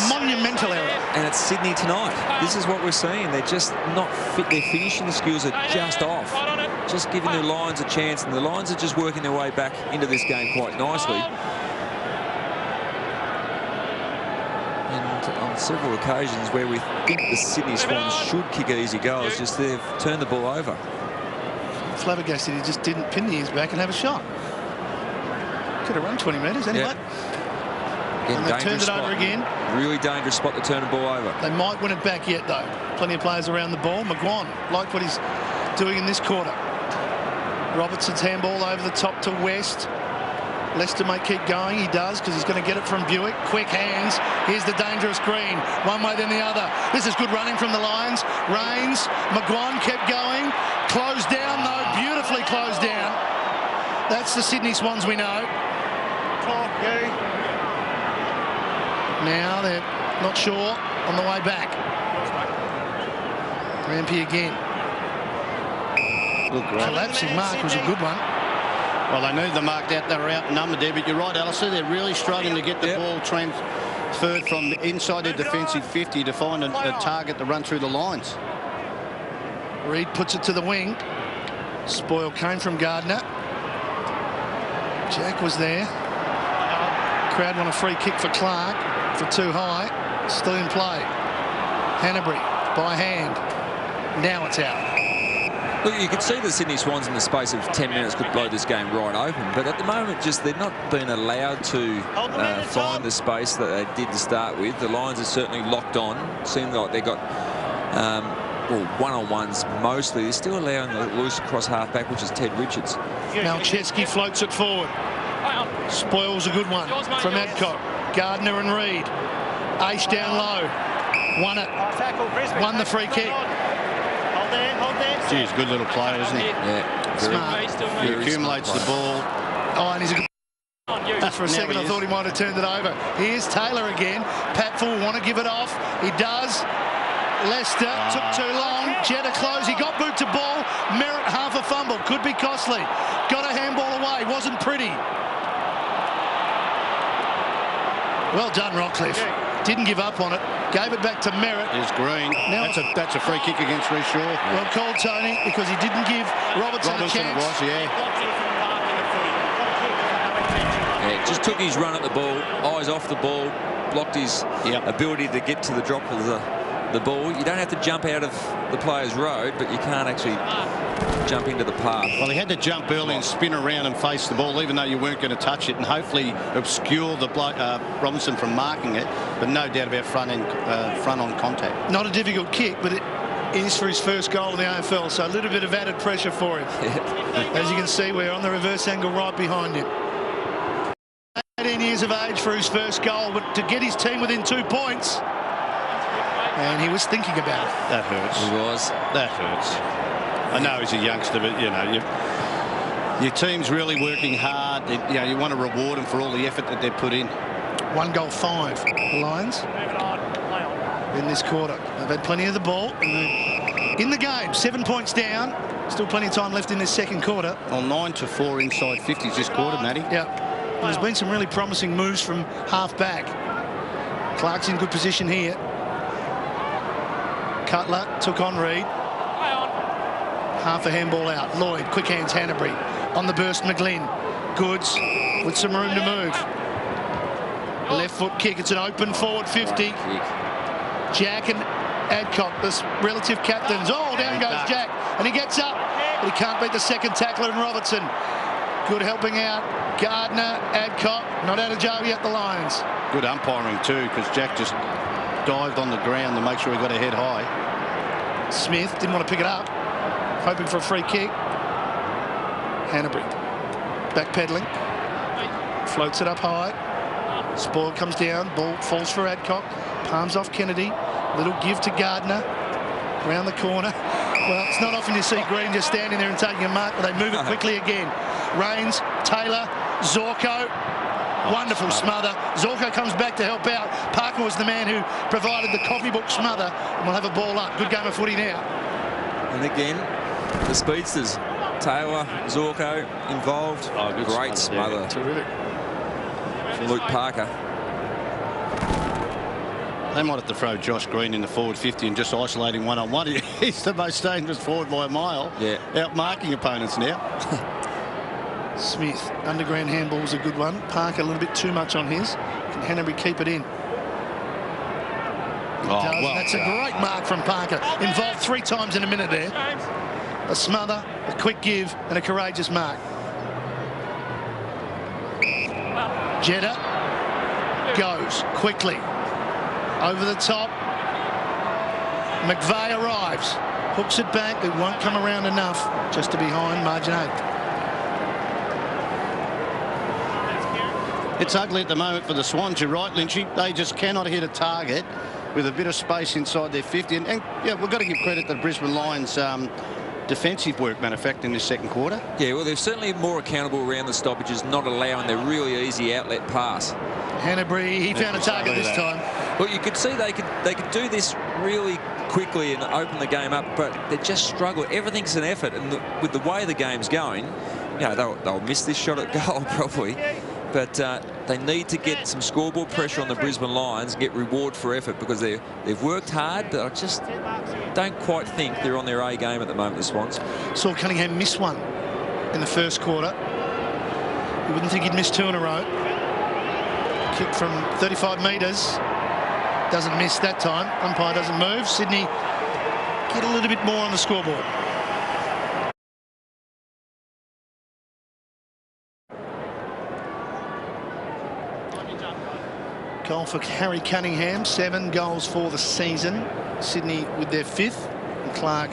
a monumental error. And it's Sydney tonight. This is what we're seeing. They're just not fit. Their finishing skills are just off. Just giving the Lions a chance, and the Lions are just working their way back into this game quite nicely. And on several occasions where we think the Sydney Swans should kick easy goals, just they've turned the ball over. Flabbergasted, he just didn't pin the ears back and have a shot. Could have run 20 metres anyway. Yep. And they've turned it over again. Really dangerous spot to turn the ball over. They might win it back yet, though. Plenty of players around the ball. McGuan, like what he's doing in this quarter. Robertson's handball over the top to West. Leicester may keep going. He does, because he's going to get it from Buick. Quick hands. Here's the dangerous Green. One way, then the other. This is good running from the Lions. Rains. McGuan kept going. Closed down, though. Beautifully closed down. That's the Sydney Swans we know. Now they're not sure on the way back. Rampy again. Good grab. Collapsing mark was a good one. Well, they knew the mark out. They were outnumbered there, but you're right, Alistair. They're really struggling to get the ball transferred from inside their defensive 50 to find a target to run through the lines. Reid puts it to the wing. Spoil came from Gardner. Jack was there. Crowd want a free kick for Clark for too high. Still in play. Hanbury by hand. Now it's out. Look, you could see the Sydney Swans in the space of 10 minutes could blow this game right open, but at the moment just they're not being allowed to find the space that they did to start with. The Lions are certainly locked on. Seems like they got well, one-on-ones mostly. They're still allowing the loose across half-back, which is Ted Richards. Malcheski floats it forward. Spoils a good one from Adcock. Gardner and Reid. Aish down low. Won it. Won the free kick. Hold there. Geez, good little player, isn't he? Yeah, Smart. He accumulates the ball. Oh, and he's a good... Just for a second, I thought he might have turned it over. Here's Taylor again. Patfull will want to give it off. He does. Leicester took too long. Jetta close. He got boot to ball. Merritt half a fumble. Could be costly. Got a handball away. Wasn't pretty. Well done, Rockcliffe. Didn't give up on it. Gave it back to Merritt. There's Green. Now That's a free kick against Reece Shaw. Well called, Tony, because he didn't give Robertson a chance. It was, yeah. Yeah, just took his run at the ball, eyes off the ball, blocked his ability to get to the drop of the ball. You don't have to jump out of the player's road, but you can't actually jump into the path. Well, he had to jump early and spin around and face the ball, even though you weren't going to touch it, and hopefully obscure the Robinson from marking it. But no doubt about front on contact. Not a difficult kick, but it is for his first goal in the AFL, so a little bit of added pressure for him. As you can see, we're on the reverse angle right behind him. 18 years of age for his first goal, but to get his team within 2 points. And he was thinking about it. That hurts. He was. That hurts. I know he's a youngster, but, you know, your team's really working hard. You know, you want to reward them for all the effort that they've put in. 1 goal 5, the Lions, in this quarter. They've had plenty of the ball. In the game, 7 points down. Still plenty of time left in this second quarter. Well, 9-4 inside 50s this quarter, Matty. Yeah. There's been some really promising moves from half-back. Clark's in good position here. Cutler took on Reid. Half a handball out. Lloyd, quick hands, Hanbury. On the burst, McGlynn. Goods with some room to move. Left foot kick. It's an open forward 50. Jack and Adcock, the relative captains. Oh, down goes Jack. And he gets up. But he can't beat the second tackler in Robertson. Good helping out. Gardner, Adcock, not out of jail yet, the Lions. Good umpiring too, because Jack just dived on the ground to make sure he got a head high. Smith didn't want to pick it up, hoping for a free kick. Hanbury backpedaling, floats it up high. Spoil comes down, ball falls for Adcock, palms off Kennedy. Little give to Gardner, round the corner. Well, it's not often you see Green just standing there and taking a mark, but they move it quickly again. Rains, Taylor, Zorko. Wonderful smother. Zorko comes back to help out. Parker was the man who provided the copybook smother, and we'll have a ball up. Good game of footy now. And again, the speedsters, Taylor, Zorko involved. Oh, great smother. Yeah, terrific. From Luke Parker. They might have to throw Josh Green in the forward 50 and just isolating one-on-one. He's the most dangerous forward by a mile. Yeah. Out marking opponents now. Smith, underground handball's a good one. Parker a little bit too much on his. Can Hanbury keep it in? Well, that's a great mark from Parker. Involved 3 times in a minute there. A smother, a quick give, and a courageous mark. Jetta goes quickly. Over the top. McVeigh arrives. Hooks it back. It won't come around enough just to behind margin 8. It's ugly at the moment for the Swans. You're right, Lynchy. They just cannot hit a target with a bit of space inside their 50. And yeah, we've got to give credit to the Brisbane Lions defensive work, matter of fact, in this second quarter. Yeah, well, they're certainly more accountable around the stoppages, not allowing the really easy outlet pass. Hanbury, he found a target this time. Well, you could see they could do this really quickly and open the game up, but they just struggle. Everything's an effort, and with the way the game's going, you know, they'll miss this shot at goal probably. But they need to get some scoreboard pressure on the Brisbane Lions and get reward for effort, because they've worked hard, but I just don't quite think they're on their A game at the moment, the Swans. Saw Cunningham miss one in the first quarter. You wouldn't think he'd miss 2 in a row. Kick from 35 metres. Doesn't miss that time. Umpire doesn't move. Sydney get a little bit more on the scoreboard. Goal for Harry Cunningham, 7 goals for the season. Sydney with their 5th, and Clark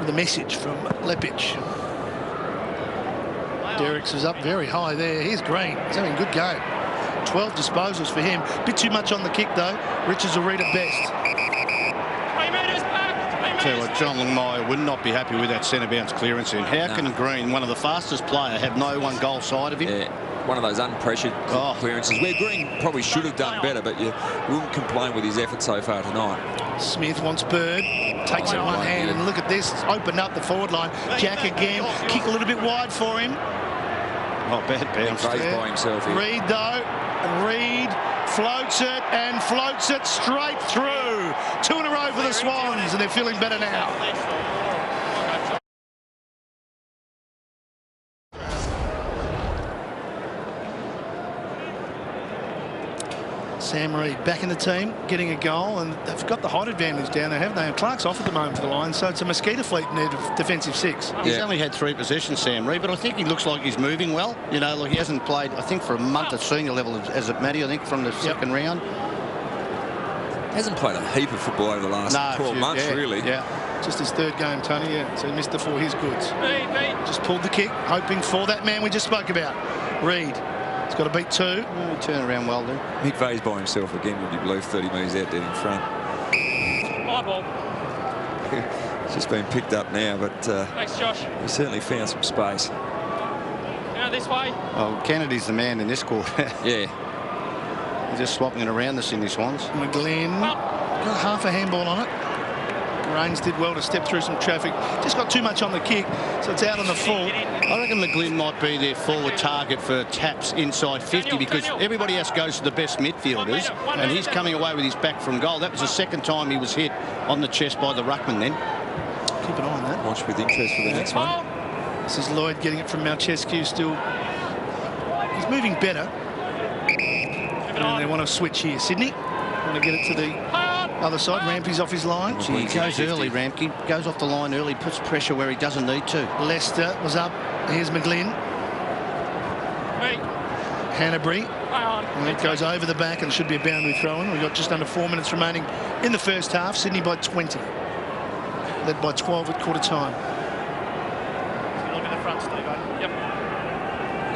with a message from Lepic. Derricks is up very high there. Here's Green. He's having a good game. 12 disposals for him. Bit too much on the kick though. Richards will read it best. Tell you what, John Longmire would not be happy with that centre bounce clearance in. How can Green, one of the fastest player, have no one goal side of him? Yeah. One of those unpressured clearances where Green probably should have done better, but you wouldn't complain with his effort so far tonight. Smith wants Bird, takes it one hand, and look at this. It's opened up the forward line. Jack again, kick a little bit wide for him. Oh, bad bounce. Fraser by himself here. Reid, though. Reid floats it and floats it straight through. 2 in a row for the Swans, and they're feeling better now. Sam Reid back in the team, getting a goal, and they've got the height advantage down there, haven't they? And Clark's off at the moment for the Lions, so it's a mosquito fleet in their defensive 6. He's only had 3 possessions, Sam Reid, but I think he looks like he's moving well. You know, like he hasn't played, I think, for a month at senior level, as it Matty, I think, from the second round. Hasn't played a heap of football over the last 12 months, really. Yeah, just his 3rd game, Tony, so he missed the 4 his goods. Just pulled the kick, hoping for that man we just spoke about. Reid. He's got to beat 2. Turn around well there. Mick Vey's by himself again, would you believe, 30 metres out dead in front. My ball. It's just been picked up now, but Thanks, Josh. he certainly found some space. This way. Oh, Kennedy's the man in this quarter. Yeah. He's just swapping it around the Sydney Swans. McGlynn got half a handball on it. Rains did well to step through some traffic. Just got too much on the kick, so it's out on the full. I reckon McGlynn might be their forward target for taps inside 50 because everybody else goes to the best midfielders, and he's coming away with his back from goal. That was the 2nd time he was hit on the chest by the ruckman then. Keep an eye on that. Watch with interest for the next one. This is Lloyd getting it from Malchescu still. He's moving better. And they want to switch here. Sydney want to get it to the other side. Rampy's off his line. He goes early, Rampy. Goes off the line early, puts pressure where he doesn't need to. Leicester was up. Here's McGlynn. Hanbury. And it goes over the back and should be a boundary throw-in. We've got just under 4 minutes remaining in the first half. Sydney by 20. Led by 12 at quarter time. Look at the front, Steve. Yep.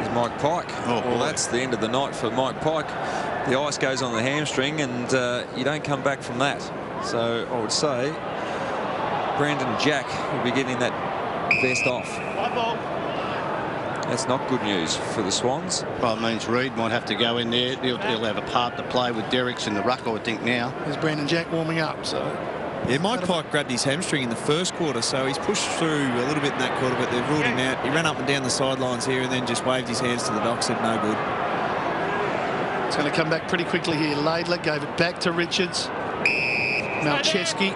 Here's Mike Pike. Well, that's the end of the night for Mike Pike. The ice goes on the hamstring, and you don't come back from that. So I would say Brandon Jack will be getting that vest off. That's not good news for the Swans. Well, it means Reid might have to go in there. He'll have a part to play with Derricks in the ruck, I would think, now. There's Brandon Jack warming up, so... Yeah, Mike Pike grabbed his hamstring in the 1st quarter, so he's pushed through a little bit in that quarter, but they've ruled him out. He ran up and down the sidelines here and then just waved his hands to the doc, said no good. It's going to come back pretty quickly here. Laidler gave it back to Richards. Malchescu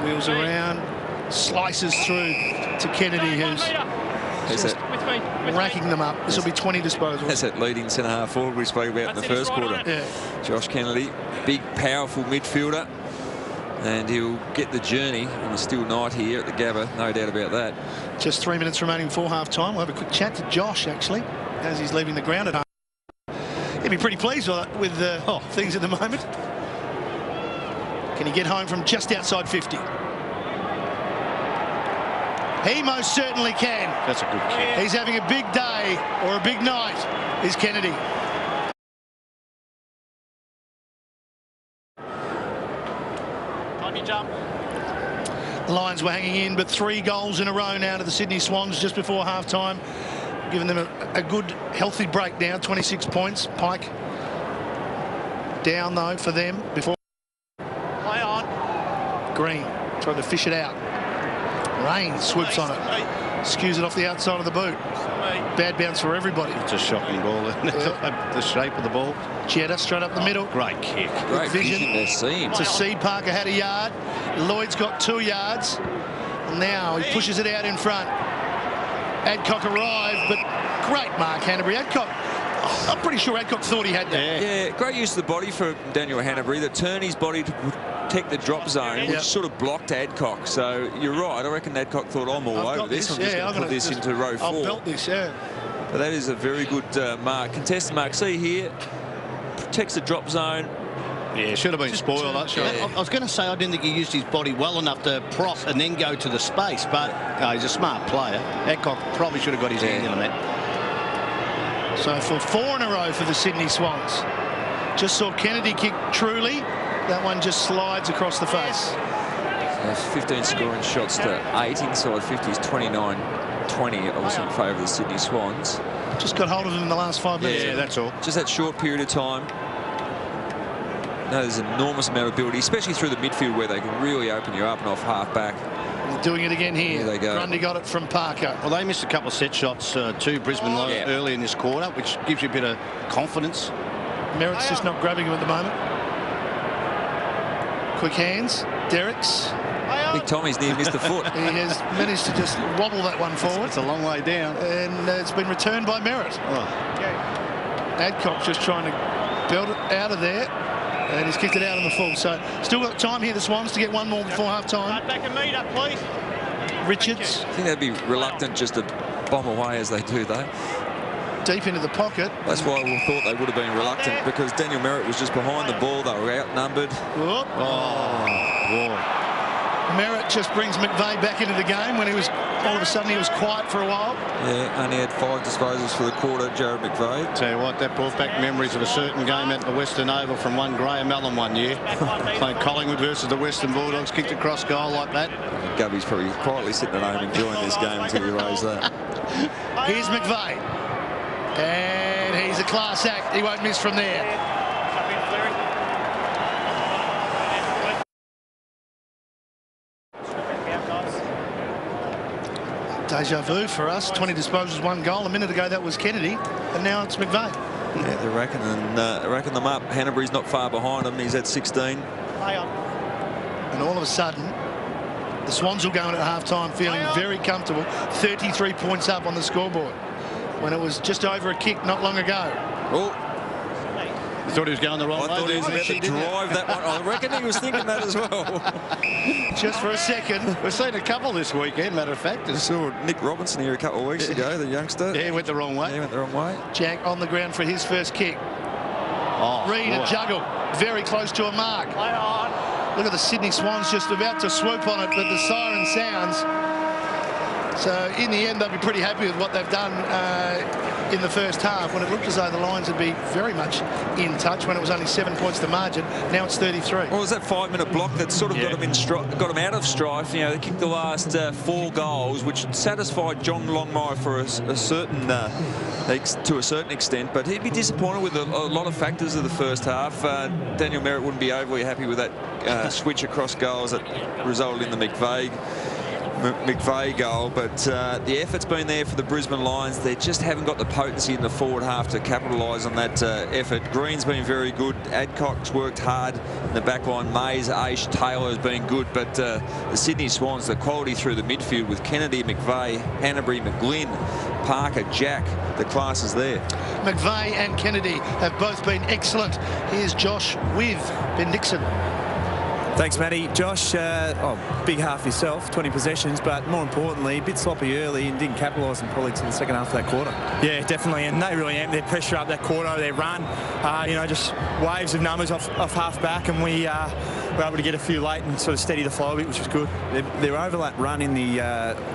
wheels around, slices through to Kennedy, who's just racking them up. This will be 20 disposals. That's that leading centre-half forward we spoke about in the 1st quarter. Yeah. Josh Kennedy, big, powerful midfielder. And he'll get the journey on a still night here at the Gabba, no doubt about that. Just 3 minutes remaining before half-time. We'll have a quick chat to Josh, actually, as he's leaving the ground at home. He'll be pretty pleased with things at the moment. Can he get home from just outside 50? He most certainly can. That's a good kick. He's having a big day or a big night, is Kennedy. Jump. The Lions were hanging in, but 3 goals in a row now to the Sydney Swans just before half-time, giving them a good, healthy break now. 26 points. Pike down, though, for them before. Play on. Green tried to fish it out. Rain swoops on it. Skews it off the outside of the boot. Bad bounce for everybody. It's a shocking ball, isn't it? The shape of the ball. Jetta straight up the middle. Great kick. Great vision there, seam. To see Parker had a yard. Lloyd's got 2 yards. Now he pushes it out in front. Adcock arrived, but great mark, Hanbury. Adcock, I'm pretty sure Adcock thought he had that. Yeah, great use of the body for Daniel Hanbury. That turned his body to protect the drop zone, which sort of blocked Adcock. So you're right. I reckon Adcock thought, I'm all over this. I'm just going to put this into row 4. I'll belt this, yeah. But that is a very good mark. Contested mark. See here, protects the drop zone. Yeah, should have been spoiled. I was going to say I didn't think he used his body well enough to prop and then go to the space, but he's a smart player. Adcock probably should have got his hand in on that. So for 4 in a row for the Sydney Swans. Just saw Kennedy kick truly. That one just slides across the face. 15 scoring shots to 8 inside 50s, 29-20, obviously in favour of the Sydney Swans. Just got hold of them in the last 5 minutes. Yeah, that's all. Just that short period of time. No, there's an enormous amount of ability, especially through the midfield where they can really open you up and off half back. They're doing it again here. Here they go. Grundy got it from Parker. Well, they missed a couple of set shots to Brisbane Lions early in this quarter, which gives you a bit of confidence. Merritt's just not grabbing him at the moment. Quick hands. Derricks. Big Tommy's near missed a foot. He has managed to just wobble that one forward. It's a long way down. And it's been returned by Merritt. Oh. Adcock's just trying to belt it out of there. And he's kicked it out on the full. So still got time here, the Swans, to get one more before half-time. Back a meter, please. Richards. I think they'd be reluctant just to bomb away as they do, though. Deep into the pocket. That's why we thought they would have been reluctant, because Daniel Merritt was just behind the ball. They were outnumbered. Whoop. Oh, boy. Merritt just brings McVeigh back into the game when he was, all of a sudden, he was quiet for a while. Yeah, only had 5 disposals for the quarter, Jared McVeigh. Tell you what, that brought back memories of a certain game at the Western Oval from one Graham Allen one year. Playing Collingwood versus the Western Bulldogs, kicked across goal like that. Gubby's probably quietly sitting at home enjoying this game until you raise that. Here's McVeigh. And he's a class act. He won't miss from there. Deja vu for us. 20 disposals, 1 goal. A minute ago that was Kennedy, and now it's McVeigh. Yeah, they're racking them up. Hanbury's not far behind him. He's at 16. And all of a sudden, the Swans will go in at half-time feeling very comfortable. 33 points up on the scoreboard when it was just over a kick not long ago. Oh. You thought he was going the wrong way. I thought he was about to drive that one. I reckon he was thinking that as well. Just for a second. We've seen a couple this weekend, matter of fact. I saw Nick Robinson here a couple of weeks ago, the youngster. Yeah, he went the wrong way. Yeah, he went the wrong way. Jack on the ground for his first kick. Oh, Reed boy. a juggle, very close to a mark. Look at the Sydney Swans just about to swoop on it, but the siren sounds. So in the end, they'll be pretty happy with what they've done in the first half, when it looked as though the Lions would be very much in touch when it was only 7 points to margin. Now it's 33. Well, it was that 5-minute block that sort of got them out of strife. You know, they kicked the last 4 goals, which satisfied John Longmire for a certain to a certain extent, but he'd be disappointed with a lot of factors of the first half. Daniel Merritt wouldn't be overly happy with that switch across goals that resulted in the McVeigh goal, but the effort's been there for the Brisbane Lions. They just haven't got the potency in the forward half to capitalise on that effort. Green's been very good. Adcock's worked hard in the back line. Mays, Aish, Taylor has been good, but the Sydney Swans, the quality through the midfield with Kennedy, McVeigh, Hanbury, McGlynn, Parker, Jack, the class is there. McVeigh and Kennedy have both been excellent. Here's Josh with Ben Dixon. Thanks, Matty. Josh, big half yourself, 20 possessions, but more importantly, a bit sloppy early and didn't capitalise them probably till the second half of that quarter. Yeah, definitely, and they really amped their pressure up that quarter, their run. Just waves of numbers off half back, and we were able to get a few late and sort of steady the flow a bit, which was good. Their overlap run in the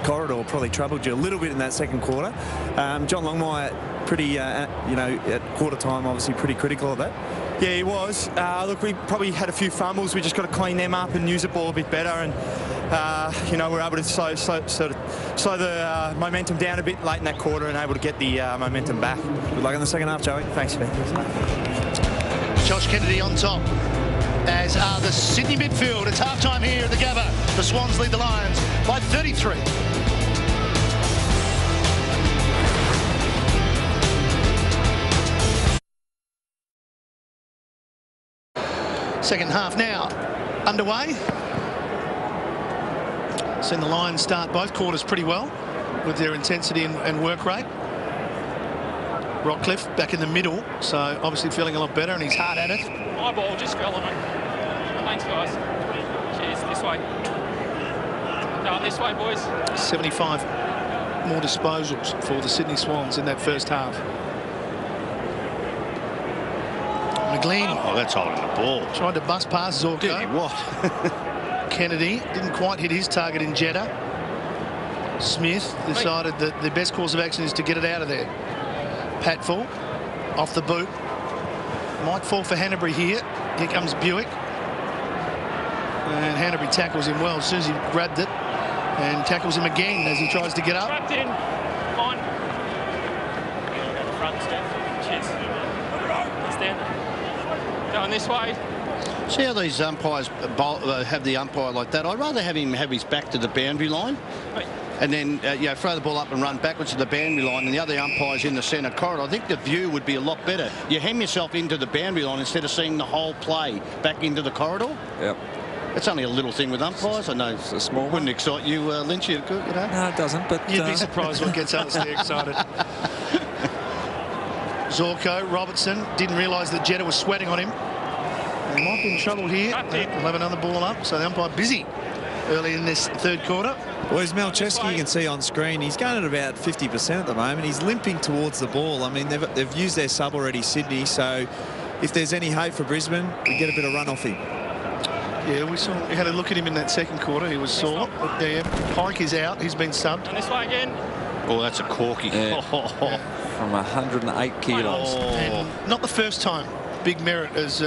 corridor probably troubled you a little bit in that second quarter. John Longmire, pretty, at quarter time, obviously pretty critical of that. Yeah, he was. Look, we probably had a few fumbles. We just got to clean them up and use the ball a bit better. And, we're able to slow the momentum down a bit late in that quarter and able to get the momentum back. Good luck in the second half, Joey. Thanks, man. Josh Kennedy on top, as are the Sydney midfield. It's half-time here at the Gabba. The Swans lead the Lions by 33. Second half now underway. Seen the Lions start both quarters pretty well with their intensity and work rate. Rockcliffe back in the middle, so obviously feeling a lot better, and he's hard at it. My ball just fell on it. Thanks, guys. Cheers. This way. Going this way, boys. 75 more disposals for the Sydney Swans in that first half. McGlynn. Oh, that's holding the ball. Tried to bust past Zorko. Did he what? Kennedy didn't quite hit his target in Jeddah. Smith decided that the best course of action is to get it out of there. Patfull off the boot. Might fall for Hanbury here. Here comes Buick. And Hanbury tackles him well as soon as he grabbed it. And tackles him again as he tries to get up. Trapped in. On. Front step. Cheers. Stand there. Going this way. See how these umpires have the umpire like that? I'd rather have him have his back to the boundary line and then throw the ball up and run backwards to the boundary line, and the other umpire's in the centre corridor. I think the view would be a lot better. You hem yourself into the boundary line instead of seeing the whole play back into the corridor. Yep. It's only a little thing with umpires. I know it's a small one. Wouldn't excite you, Lynch, you know? No, it doesn't, but... You'd be surprised what gets us there excited. Zorko, Robertson, didn't realise that Jetta was sweating on him. He might be in trouble here. They'll have another ball up, so the umpire busy early in this third quarter. Boys, Malcheski, you can see on screen, he's going at about 50% at the moment. He's limping towards the ball. I mean, they've used their sub already, Sydney, so if there's any hope for Brisbane, we get a bit of run off him. Yeah, we had a look at him in that second quarter. He was sore. But yeah, Pike is out. He's been subbed. And this way again. Oh, that's a corky. Yeah. From 108 kilos. Oh. And not the first time Big Merritt has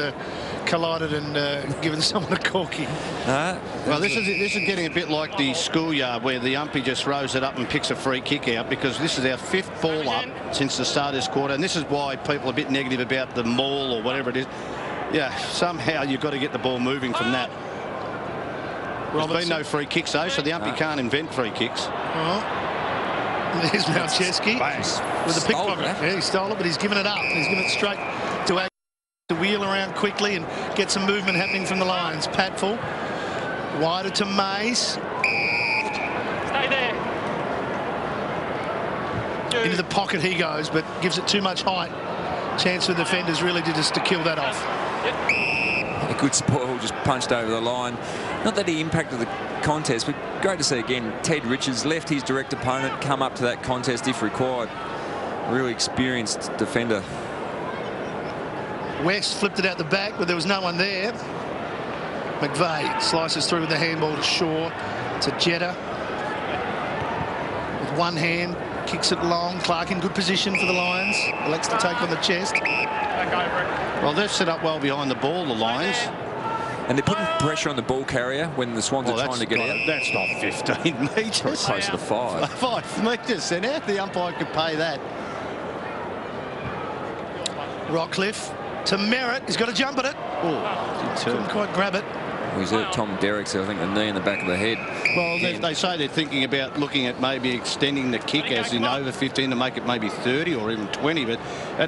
collided and given someone a corky. Well, this is getting a bit like the schoolyard where the umpy just throws it up and picks a free kick out, because this is our 5th ball up since the start of this quarter, and this is why people are a bit negative about the maul or whatever it is. Yeah, somehow you've got to get the ball moving from that. There's been no free kicks, though, so the umpy can't invent free kicks. There's Malcheski with the pickpocket. Yeah, he stole it, but he's given it up. He's given it straight to wheel around quickly and get some movement happening from the Lions. Patfull, wider to Mays. Stay there. Into the pocket he goes, but gives it too much height. Chance for the defenders really to kill that off. A good spoil, just punched over the line. Not that he impacted the contest, but great to see again. Ted Richards left his direct opponent, come up to that contest if required. Really experienced defender. West flipped it out the back, but there was no one there. McVeigh slices through with the handball to Shaw, to Jetta. With one hand, kicks it long. Clark in good position for the Lions. Elects to take on the chest. Well, they've set up well behind the ball, the Lions. And they're putting pressure on the ball carrier when the Swans are trying to get out. That's not 15 metres. Closer to 5. 5 metres, and how the umpire could pay that. Rockcliffe to Merritt. He's got to jump at it. Oh, couldn't quite grab it. He's hurt Tom Derrick's, I think, the knee in the back of the head. Well, they say they're thinking about looking at maybe extending the kick as in over 15 to make it maybe 30 or even 20. But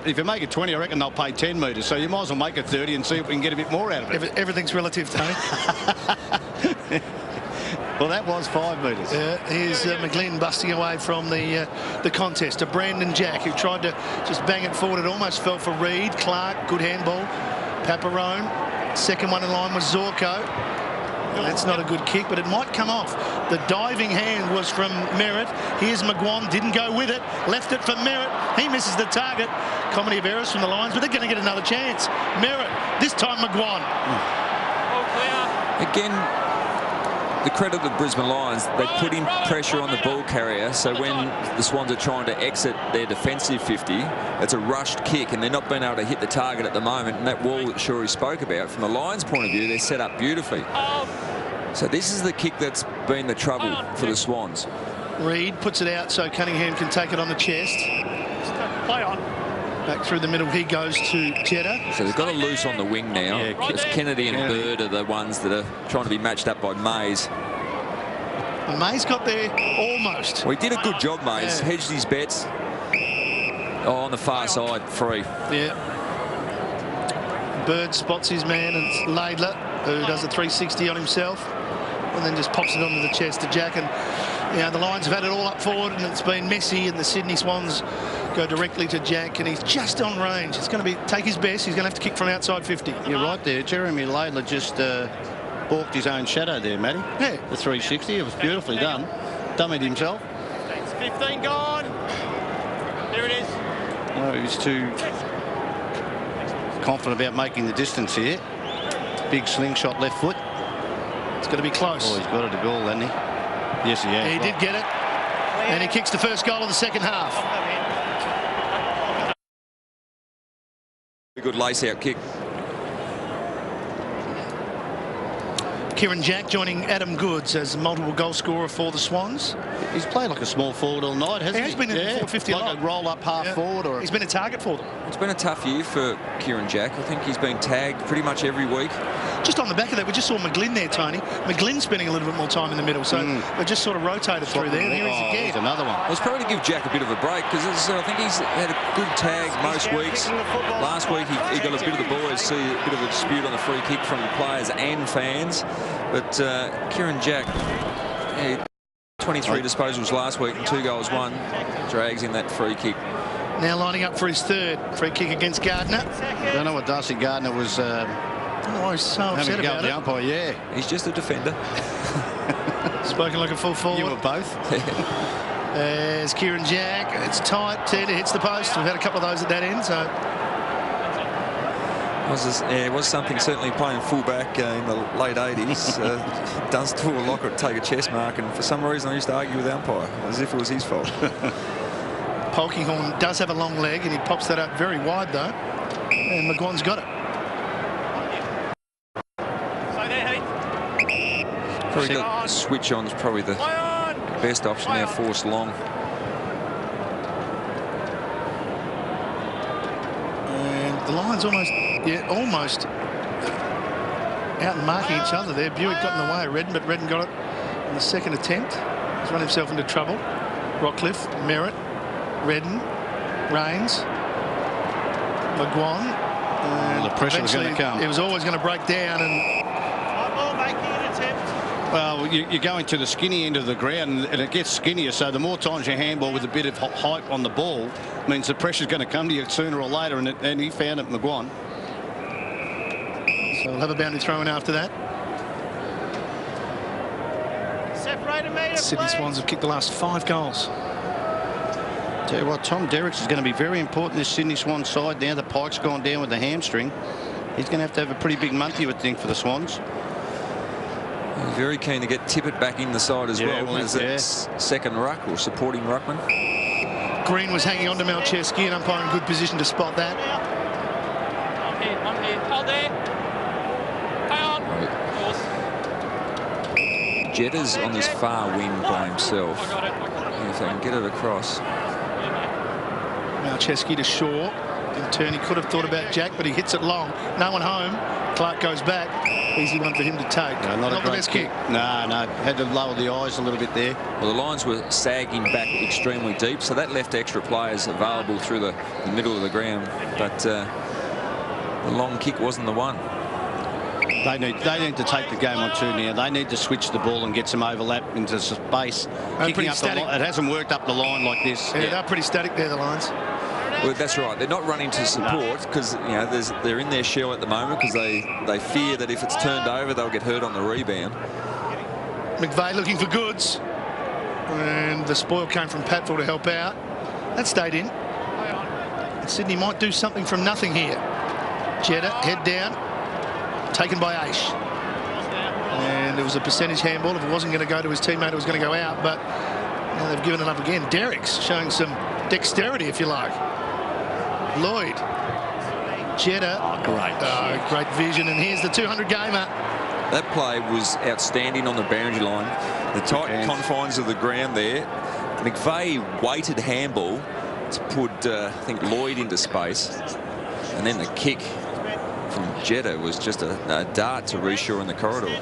if you make it 20, I reckon they'll pay 10 metres. So you might as well make it 30 and see if we can get a bit more out of it. Everything's relative, Tony. Well, that was 5 metres. Here's McGlynn busting away from the contest to Brandon Jack, who tried to just bang it forward. It almost fell for Reid. Clark, good handball. Paparone. Second one in line was Zorko. That's not a good kick, but it might come off. The diving hand was from Merritt. Here's McGuan, didn't go with it. Left it for Merritt. He misses the target. Comedy of errors from the Lions, but they're going to get another chance. Merritt, this time McGuan. Again, the credit of the Brisbane Lions, they put in pressure on the ball carrier, so when the Swans are trying to exit their defensive 50, it's a rushed kick, and they're not being able to hit the target at the moment. And that wall that Shuri spoke about, from the Lions' point of view, they're set up beautifully. So this is the kick that's been the trouble for the Swans. Reid puts it out so Cunningham can take it on the chest. Play on. Back through the middle he goes to Jetta. So they've got a loose on the wing now. It's Kennedy and Bird are the ones that are trying to be matched up by Mays. And Mays got there almost. Well, he did a good job, Mays. Hedged his bets. Oh, on the far side, free. Yeah. Bird spots his man, and it's Laidler, who does a 360 on himself and then just pops it onto the chest to Jack. And the Lions have had it all up forward, and it's been messy, and the Sydney Swans go directly to Jack, and he's just on range. It's going to be take his best. He's going to have to kick from outside 50. You're right there. Jeremy Laidler just balked his own shadow there, Matty. Yeah. The 360. It was beautifully done. Dummied himself. 15 gone. There it is. No, he was too confident about making the distance here. Big slingshot left foot. It's going to be close. Oh, he's got it a goal, hasn't he? Yes, he has. He did get it. And he kicks the first goal of the second half. A good lace-out kick. Kieren Jack joining Adam Goods as multiple goal scorer for the Swans. He's played like a small forward all night, hasn't he? He's been in the 450 like a roll-up half forward. Or he's been a target for them. It's been a tough year for Kieren Jack. I think he's been tagged pretty much every week. Just on the back of that, we just saw McGlynn there, Tony. McGlynn spending a little bit more time in the middle, so they just sort of rotated through there. And here he's again. Here's another one. Well, it's probably to give Jack a bit of a break, because I think he's had a good tag most weeks. Last week he got a bit of the ball. I see a bit of a dispute on the free kick from players and fans. But Kieren Jack, 23 disposals last week and 2 goals won. Drags in that free kick. Now lining up for his third free kick against Gardner. I don't know what Darcy Gardner was he's so upset about the it. umpire. Yeah, he's just a defender. Spoken like a full forward. You were both. There's Kieren Jack. It's tight. Tender hits the post. We've had a couple of those at that end. So it was something certainly playing fullback in the late 80s. Dunstall or Lockett would take a chest mark, and for some reason I used to argue with the umpire as if it was his fault. Polkinghorne does have a long leg, and he pops that up very wide though, and McGuan's got it. Probably the switch on's probably the best option there, forced long. And the Lions almost out and marking each other there. Buick got in the way of Redden, but Redden got it in the second attempt. He's run himself into trouble. Rockcliffe, Merritt, Redden, Rains, McGuan. The pressure was going to come. It was always going to break down, and well, you're going to the skinny end of the ground, and it gets skinnier, so the more times you handball with a bit of height on the ball means the pressure's going to come to you sooner or later, and he found it, McGuan. So we'll have a boundary throw in after that. Sydney Swans have kicked the last 5 goals. Tell you what, Tom Derricks is going to be very important this Sydney Swans side. Now the Pike's gone down with the hamstring. He's going to have a pretty big month, you would think, for the Swans. He's very keen to get Tippett back in the side as well as that second ruck or supporting ruckman. Green was hanging on to Malcheski, and umpire in good position to spot that. I'm here. Hold there. Hang on. Jetta's on this far wing by himself. If they can get it across. Malcheski to Shaw. In turn, he could have thought about Jack, but he hits it long. No one home. Clark goes back. Easy one for him to take. No, not the best kick. No, had to lower the eyes a little bit there. Well, the Lions were sagging back extremely deep, so that left extra players available through the middle of the ground. But the long kick wasn't the one. They need to take the game on 2 now. They need to switch the ball and get some overlap into space. Kicking up the line. It hasn't worked up the line like this. Yeah, they're pretty static there, the Lions. Well, that's right. They're not running to support because they're in their shell at the moment because they fear that if it's turned over, they'll get hurt on the rebound. McVeigh looking for goods, and the spoil came from Patfield to help out. That stayed in. And Sydney might do something from nothing here. Jetta head down, taken by Aish, and there was a percentage handball. If it wasn't going to go to his teammate, it was going to go out. But now they've given it up again. Derricks showing some dexterity, if you like. Lloyd, Jetta, great vision, and here's the 200 gamer. That play was outstanding on the boundary line. The tight confines of the ground there. McVeigh weighted handball to put, I think, Lloyd into space, and then the kick from Jetta was just a dart to Reece Shaw in the corridor.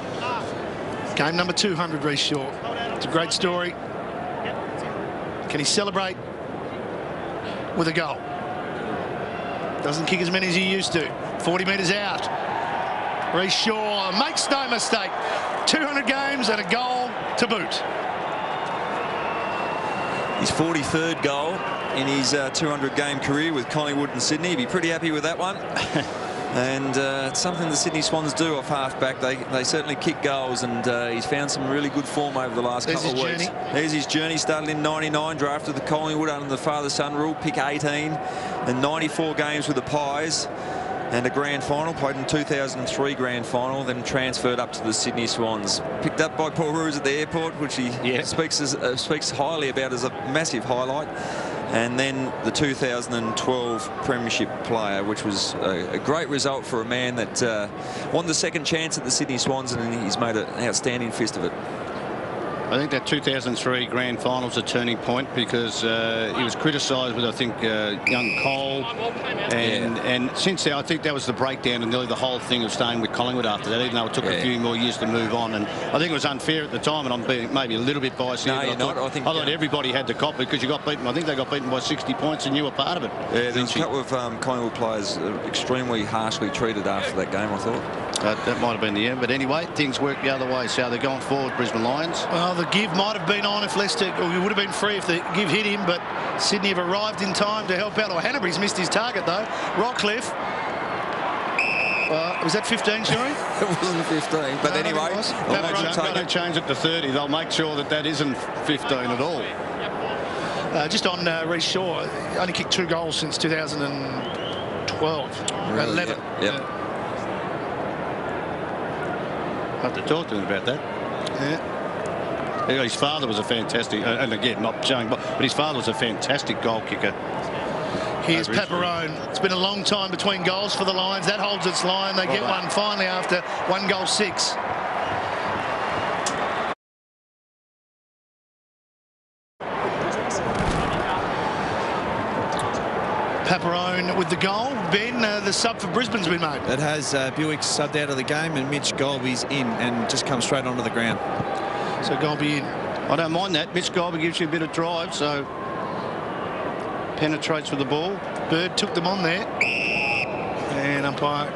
Game number 200, Reece Shaw. It's a great story. Can he celebrate with a goal? Doesn't kick as many as he used to. 40 metres out. Reece Shaw makes no mistake. 200 games and a goal to boot. His 43rd goal in his 200-game career with Collingwood and Sydney. He'd be pretty happy with that one. And it's something the Sydney Swans do off half-back. They certainly kick goals, and he's found some really good form over the last couple of weeks. There's his journey. Started in '99, drafted the Collingwood under the father-son rule, pick 18, and 94 games with the Pies, and a grand final. Played in 2003 grand final, then transferred up to the Sydney Swans. Picked up by Paul Roos at the airport, which he speaks highly about as a massive highlight. and then the 2012 Premiership player, which was a great result for a man that won the second chance at the Sydney Swans, and he's made an outstanding fist of it. I think that 2003 grand final was a turning point because he was criticised with, I think, young Cole, and since then I think that was the breakdown and nearly the whole thing of staying with Collingwood after that, even though it took a few more years to move on. And I think it was unfair at the time, and I'm being maybe a little bit biased here. No, you're not. I thought everybody had to cop it because you got beaten. I think they got beaten by 60 points, and you were part of it. Yeah, there's a couple of Collingwood players extremely harshly treated after that game, I thought. That might have been the end, but anyway, things work the other way. So they're going forward, Brisbane Lions. Well, the give might have been on if Leicester, or he would have been free if the give hit him, but Sydney have arrived in time to help out. Or Hanbury's missed his target though. Rockcliffe. Was that 15, Shuri? It wasn't 15, but no, anyway, they'll change it to 30. They'll make sure that that isn't 15 at all. Just on Reece Shaw, only kicked 2 goals since 2012. Really? 11. Yep. I have to talk to him about that. Yeah. His father was a fantastic, and again, not showing, but his father was a fantastic goal kicker. Here's Paparone. It's been a long time between goals for the Lions. That holds its line. They get one finally after 1-6. Paparone with the goal. Ben, the sub for Brisbane's been made. It has Buick subbed out of the game, and Mitch Golby's in and just come straight onto the ground. So Golby in. I don't mind that. Mitch Golby gives you a bit of drive, so penetrates with the ball. Bird took them on there. And umpire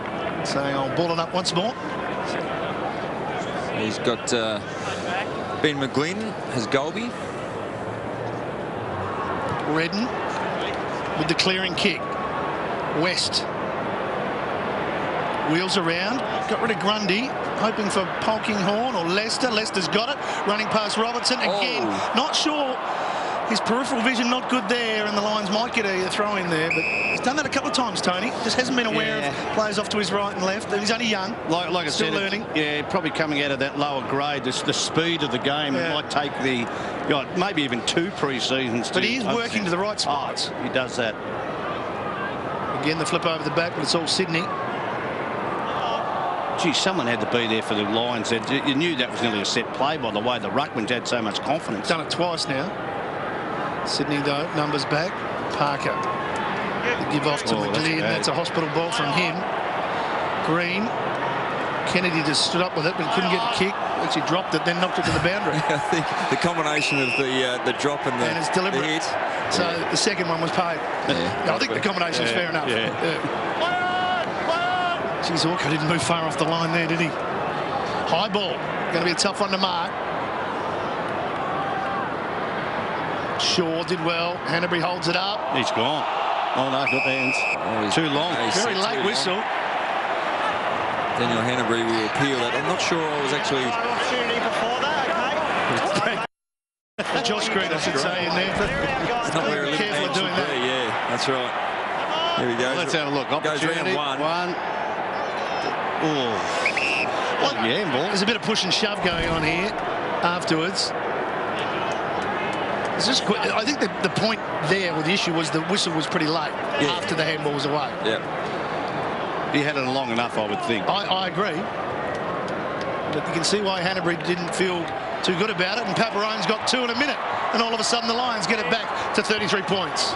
saying, I'll ball it up once more. He's got Ben McGlynn has Golby. Redden with the clearing kick. West wheels around, got rid of Grundy, hoping for Polkinghorne or Leicester. Leicester's got it, running past Robertson again. Not sure, his peripheral vision not good there, and the Lions might get a throw in there, but he's done that a couple of times, Tony. Just hasn't been aware of players off to his right and left, and he's only young, like I still said, learning. Probably coming out of that lower grade, the speed of the game. It might take maybe even 2 pre-seasons. But he is working to the right spots. He does that. Again, the flip over the back, but it's all Sydney. Gee, someone had to be there for the Lions. You knew that was nearly a set play by the way the ruckman's had so much confidence. Done it twice now. Sydney, though, numbers back. Parker. The give off to McLean. That's a hospital ball from him. Green. Kennedy just stood up with it, but couldn't get the kick. Actually dropped it, then knocked it to the boundary. I think the combination of the drop and the it's deliberate. hit. So the second one was paid. I think the combination is fair enough. Geez, Orca didn't move far off the line there, did he? High ball. Going to be a tough one to mark. Shaw did well. Hanbury holds it up. He's gone. Oh, no, good hands. Too long. Very late whistle. Daniel Hanbury will appeal that. I'm not sure I was actually... Opportunity before that, okay. Josh Green, I should say, in there. It's not where careful of doing that. Yeah, that's right. Here we go. Let's have a look. Goes round one. Oh. Yeah, ball. There's a bit of push and shove going on here afterwards. It's just, I think the point there, or the issue, was the whistle was pretty late after the handball was away. Yeah. He had it long enough, I would think. I agree. But you can see why Hanbury didn't feel too good about it, and Paparone's got 2 in a minute, and all of a sudden the Lions get it back to 33 points.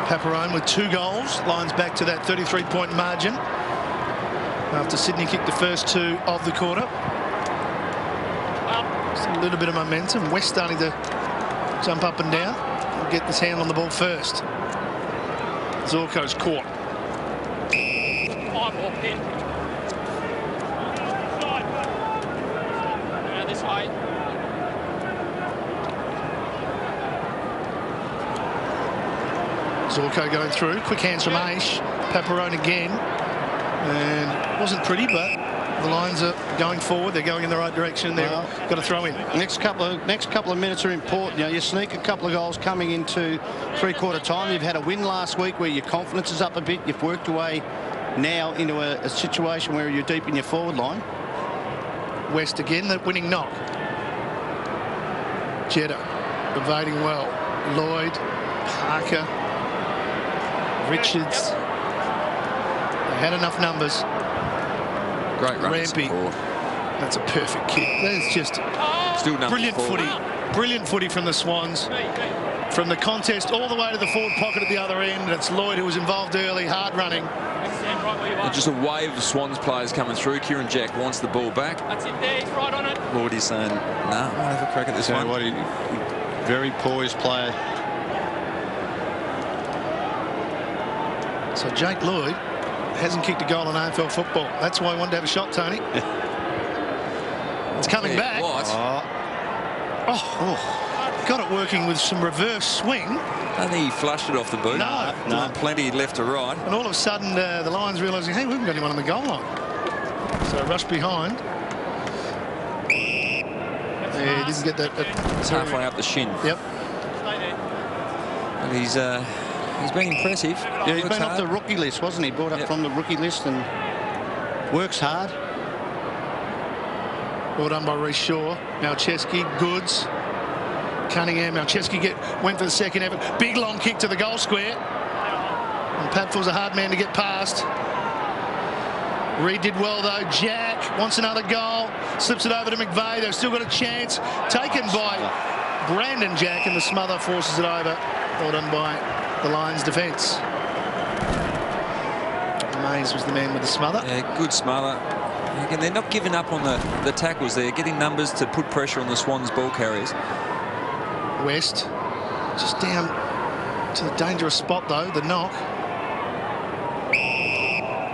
Paparone with 2 goals. Lions back to that 33-point margin after Sydney kicked the first 2 of the quarter. Just a little bit of momentum. West starting to jump up and down and get his hand on the ball first. Zorko's caught. This way. Zorko going through. Quick hands from Aish. Paparone again. And it wasn't pretty, but the Lions are going forward. They're going in the right direction. They've got to throw in. Next couple of minutes are important. You sneak a couple of goals coming into 3/4 time. You've had a win last week where your confidence is up a bit. You've worked your way now into a situation where you're deep in your forward line. West again, the winning knock. Jeddah evading well. Lloyd, Parker, Richards. They had enough numbers. Great run. Rampy. That's a perfect kick. That's just still brilliant footy. Brilliant footy from the Swans. From the contest all the way to the forward pocket at the other end. It's Lloyd who was involved early, hard running. And just a wave of Swans players coming through. Kieren Jack wants the ball back. That's it there, he's right on it. Lloyd is saying, no, I'll have a crack at this one. Very poised player. So Jake Lloyd hasn't kicked a goal in AFL football. That's why he wanted to have a shot, Tony. It's coming back. Got it working with some reverse swing. I think he flushed it off the boot. No. Plenty left to right. And all of a sudden, the Lions realising, hey, we haven't got anyone on the goal line. So rush behind. Yeah, he didn't get that. It's halfway up the shin. Yep. And he's been impressive. Yeah, he's been off the rookie list, wasn't he? Brought up from the rookie list and works hard. Well done by Reece Shaw. Malcheski, Goods, Cunningham. Malcheski went for the second effort. Big long kick to the goal square. And Patfield's a hard man to get past. Reid did well though. Jack wants another goal. Slips it over to McVeigh. They've still got a chance. Taken by Brandon Jack, and the smother forces it over. Well done by the Lions defence. Mays was the man with the smother. Yeah, good smother. Again, they're not giving up on the tackles. They're getting numbers to put pressure on the Swans ball carriers. West just down to the dangerous spot though, the knock.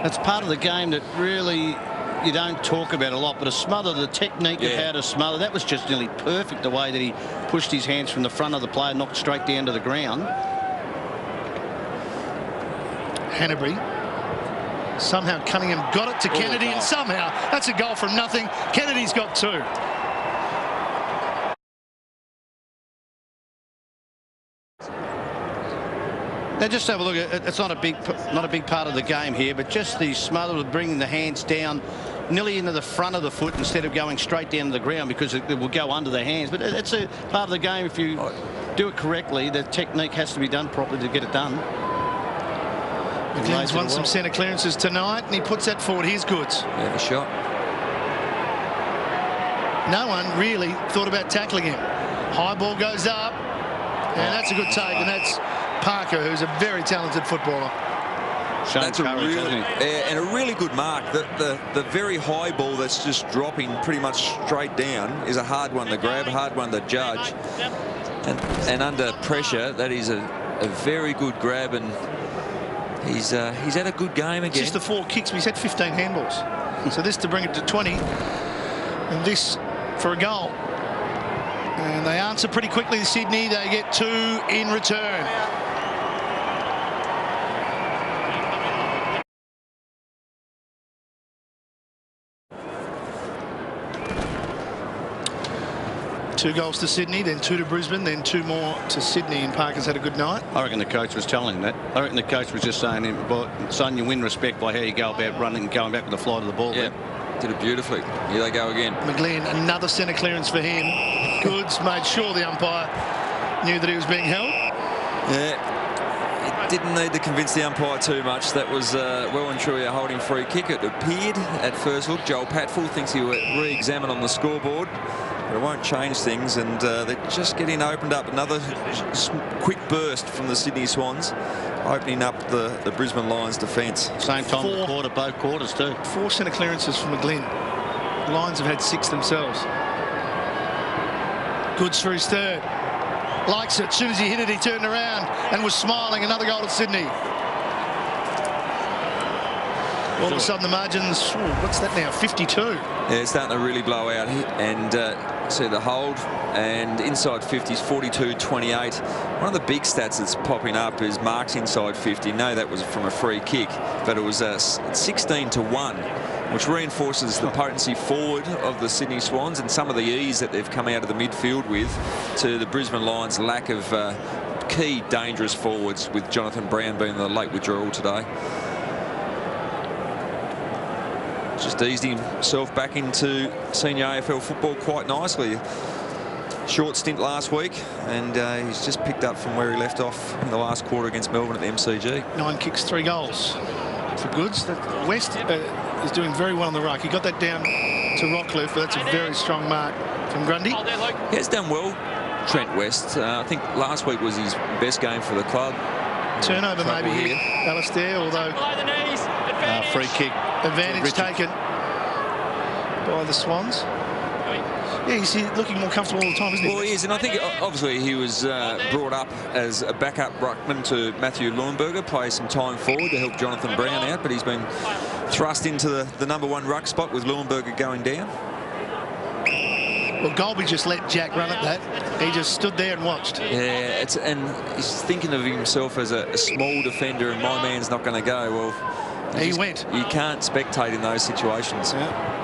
That's part of the game that really you don't talk about a lot, but a smother, the technique of how to smother, that was just nearly perfect, the way that he pushed his hands from the front of the player, knocked straight down to the ground. Hanbury. Somehow Cunningham got it to Kennedy, and somehow that's a goal from nothing. Kennedy's got two. Now just have a look at it's not a big part of the game here, but just the smother of bringing the hands down nearly into the front of the foot instead of going straight down to the ground, because it will go under the hands. But it's a part of the game. If you do it correctly, the technique has to be done properly to get it done. McLean's won some centre clearances tonight, and he puts that forward. Here's Goods. Yeah, a shot. No one really thought about tackling him. High ball goes up, and that's a good take, and that's Parker, who's a very talented footballer. That's a really good mark. The very high ball that's just dropping pretty much straight down is a hard one to grab, a hard one to judge. And under pressure, that is a very good grab, and he's had a good game again. Just the 4 kicks, but he's had 15 handballs. So this to bring it to 20, and this for a goal. And they answer pretty quickly in Sydney. They get 2 in return. Two goals to Sydney, then 2 to Brisbane, then 2 more to Sydney, and Parker's had a good night. I reckon the coach was telling him that. I reckon the coach was just saying to him, "Well, son, you win respect by how you go about running and going back with the flight of the ball." Yeah, did it beautifully. Here they go again. McLean, another centre clearance for him. Goods made sure the umpire knew that he was being held. Yeah, it didn't need to convince the umpire too much. That was well and truly a holding free kick. It appeared at first look. Joel Patfull thinks he will re-examine on the scoreboard, but it won't change things, and they're just getting opened up. Another quick burst from the Sydney Swans, opening up the Brisbane Lions defence. Same time of the quarter, both quarters too. 4 centre clearances from McGlynn. The Lions have had 6 themselves. Goods for his third. Likes it. As soon as he hit it, he turned around and was smiling. Another goal at Sydney. All of a sudden the margins, what's that now, 52? Yeah, it's starting to really blow out, and see the hold, and inside 50s 42-28. One of the big stats that's popping up is marks inside 50. No, that was from a free kick, but it was 16-1, which reinforces the potency forward of the Sydney Swans and some of the ease that they've come out of the midfield with, to the Brisbane Lions' lack of key dangerous forwards, with Jonathan Brown being the late withdrawal today. just eased himself back into senior AFL football quite nicely. Short stint last week, and he's just picked up from where he left off in the last quarter against Melbourne at the MCG. 9 kicks, 3 goals for Goods. West is doing very well on the ruck. He got that down to Rockcliffe, but that's a very strong mark from Grundy. He has done well, Trent West. I think last week was his best game for the club. Turnover maybe here, Alistair, although free kick. Advantage taken by the Swans. Yeah, he's looking more comfortable all the time, isn't he? Well, he is, and I think obviously he was brought up as a backup ruckman to Matthew Leuenberger, play some time forward to help Jonathan Brown out, but he's been thrust into the #1 ruck spot with Leuenberger going down. Well, Golby just let Jack run at that. He just stood there and watched. Yeah, and he's thinking of himself as a small defender, and my man's not going to go. Well, he went. You can't spectate in those situations. Yeah.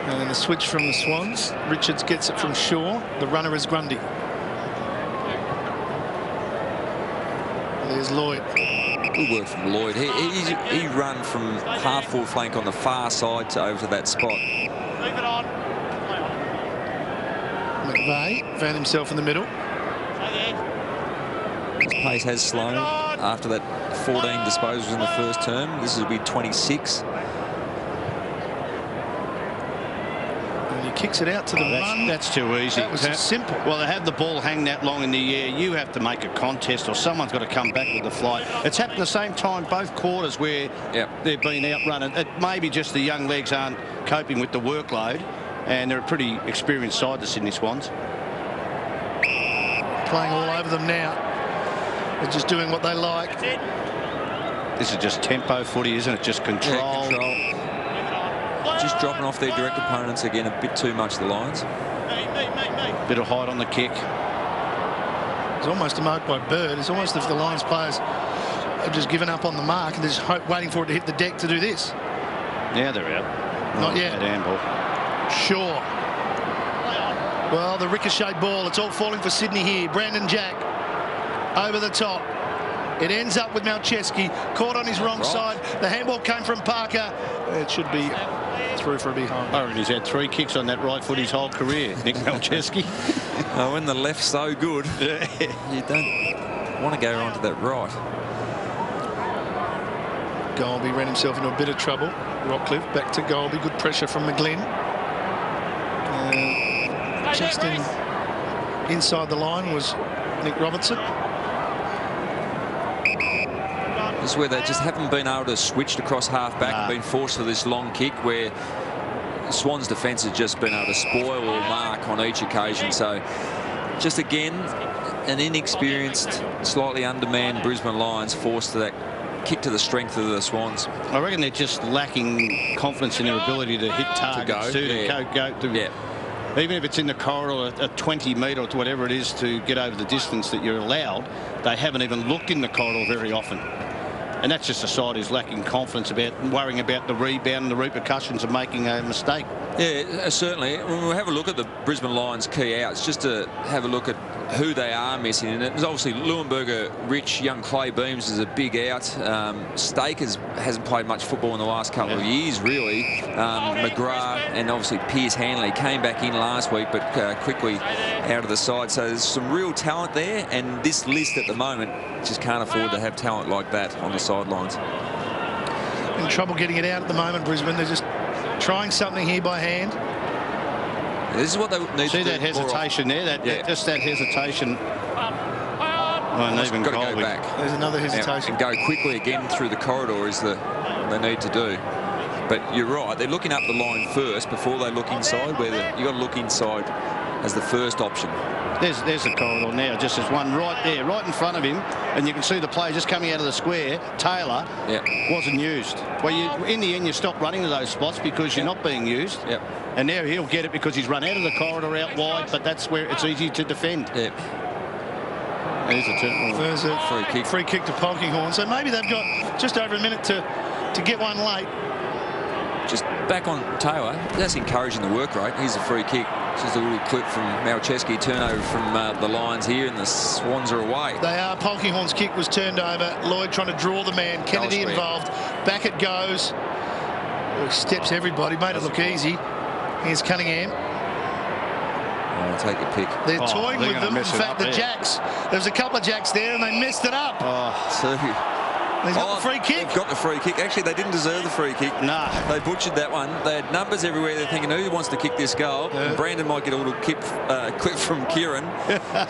And then the switch from the Swans. Richards gets it from Shaw. The runner is Grundy. There's Lloyd. Good work from Lloyd. He run from half-full flank on the far side over to that spot. Leave it on. McVeigh found himself in the middle. His pace has slowed after that 14 disposals in the first term. This will be 26. And he kicks it out to the run. That's too easy. That was simple. Well, to have the ball hang that long in the air, you have to make a contest, or someone's got to come back with the flight. It's happened the same time both quarters where they've been outrun. It may be just the young legs aren't coping with the workload, and they're a pretty experienced side, the Sydney Swans. Playing all over them now. They're just doing what they like. This is just tempo footy, isn't it? Just control. Yeah, control. Just dropping off their direct opponents again a bit too much, the Lions. Bit of height on the kick. It's almost a mark by Bird. It's almost as if the Lions players have just given up on the mark and they're just waiting for it to hit the deck to do this. Now they're out. Not yet. Handball. Sure. Well, the ricochet ball. It's all falling for Sydney here. Brandon Jack over the top. It ends up with Malcheski caught on his wrong side. The handball came from Parker. It should be through for a behind. I reckon he's had 3 kicks on that right foot his whole career, Nick Malcheski. When the left's so good, you don't want to go onto that right. Golby ran himself into a bit of trouble. Rockcliffe back to Golby. Good pressure from McGlynn. Just inside the line was Nick Robertson. This is where they just haven't been able to switch across half-back and been forced to this long kick where Swans' defence has just been able to spoil or mark on each occasion. So just again, an inexperienced, slightly undermanned Brisbane Lions forced to that kick to the strength of the Swans. I reckon they're just lacking confidence in their ability to hit targets. Even if it's in the corridor, a 20-metre or whatever it is to get over the distance that you're allowed, they haven't even looked in the corridor very often. And that's just a side who's lacking confidence about worrying about the rebound and the repercussions of making a mistake. Yeah, certainly. When we have a look at the Brisbane Lions key outs, just to have a look at who they are missing. And it's obviously Leuenberger, Rich, young Clay Beams is a big out. Stake hasn't played much football in the last couple of years, really. McGrath and obviously Pierce Hanley came back in last week, but quickly out of the side. So there's some real talent there, and this list at the moment just can't afford to have talent like that on the sidelines. In trouble getting it out at the moment, Brisbane. They're just trying something here by hand. This is what they need to do. See that hesitation there? Just that hesitation. And even got to go back. There's another hesitation. And go quickly again through the corridor is what they need to do. But you're right. They're looking up the line first before they look inside. You've got to look inside as the first option. There's the corridor now, just as one right there, right in front of him, and you can see the player just coming out of the square. Taylor wasn't used. Well, in the end, you stop running to those spots because you're not being used. And now he'll get it because he's run out of the corridor out wide, but that's where it's easy to defend. There's a free kick to Polkinghorne. So maybe they've got just over a minute to get one late. Just back on Taylor, that's encouraging the work rate. Here's a free kick. Just a little clip from Malcheski, turnover from the Lions here, and the Swans are away. They are. Polkinghorne's kick was turned over. Lloyd trying to draw the man. Kennedy involved. Back it goes. Oh, he steps everybody, made it look easy. Here's Cunningham. I'll take a pick. They're toying with them. In fact, the Jacks, there was a couple of Jacks there and they messed it up. So he's got the free kick. They've got the free kick. Actually, they didn't deserve the free kick. No. They butchered that one. They had numbers everywhere. They're thinking, who wants to kick this goal? Yeah. Brandon might get a little clip from Kieren.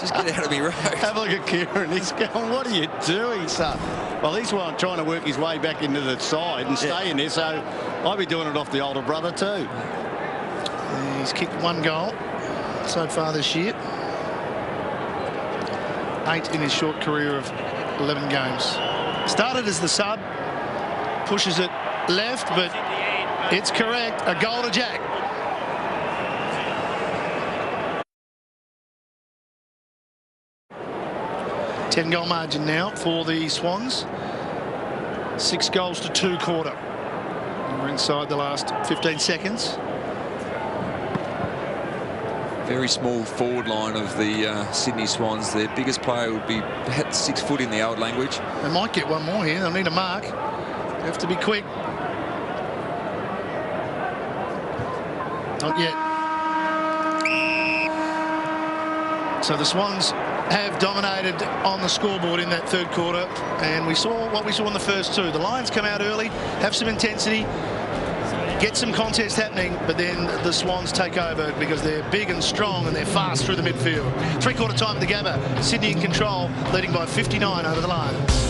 Just get out of me road. Have a look at Kieren. He's going, what are you doing, son? Well, he's trying to work his way back into the side and stay in there, so I'll be doing it off the older brother too. He's kicked 1 goal so far this year. 8 in his short career of 11 games. Started as the sub, pushes it left, but it's correct. A goal to Jack. $10-goal margin now for the Swans. 6 goals to 2 quarter. And we're inside the last 15 seconds. Very small forward line of the Sydney Swans. Their biggest player would be about 6 foot in the old language. They might get one more here. They'll need a mark. They have to be quick. Not yet. So the Swans have dominated on the scoreboard in that 3rd quarter, and we saw what we saw in the first 2. The Lions come out early, have some intensity, get some contest happening, but then the Swans take over because they're big and strong and they're fast through the midfield. 3-quarter time at the Gabba. Sydney in control, leading by 59 over the Lions.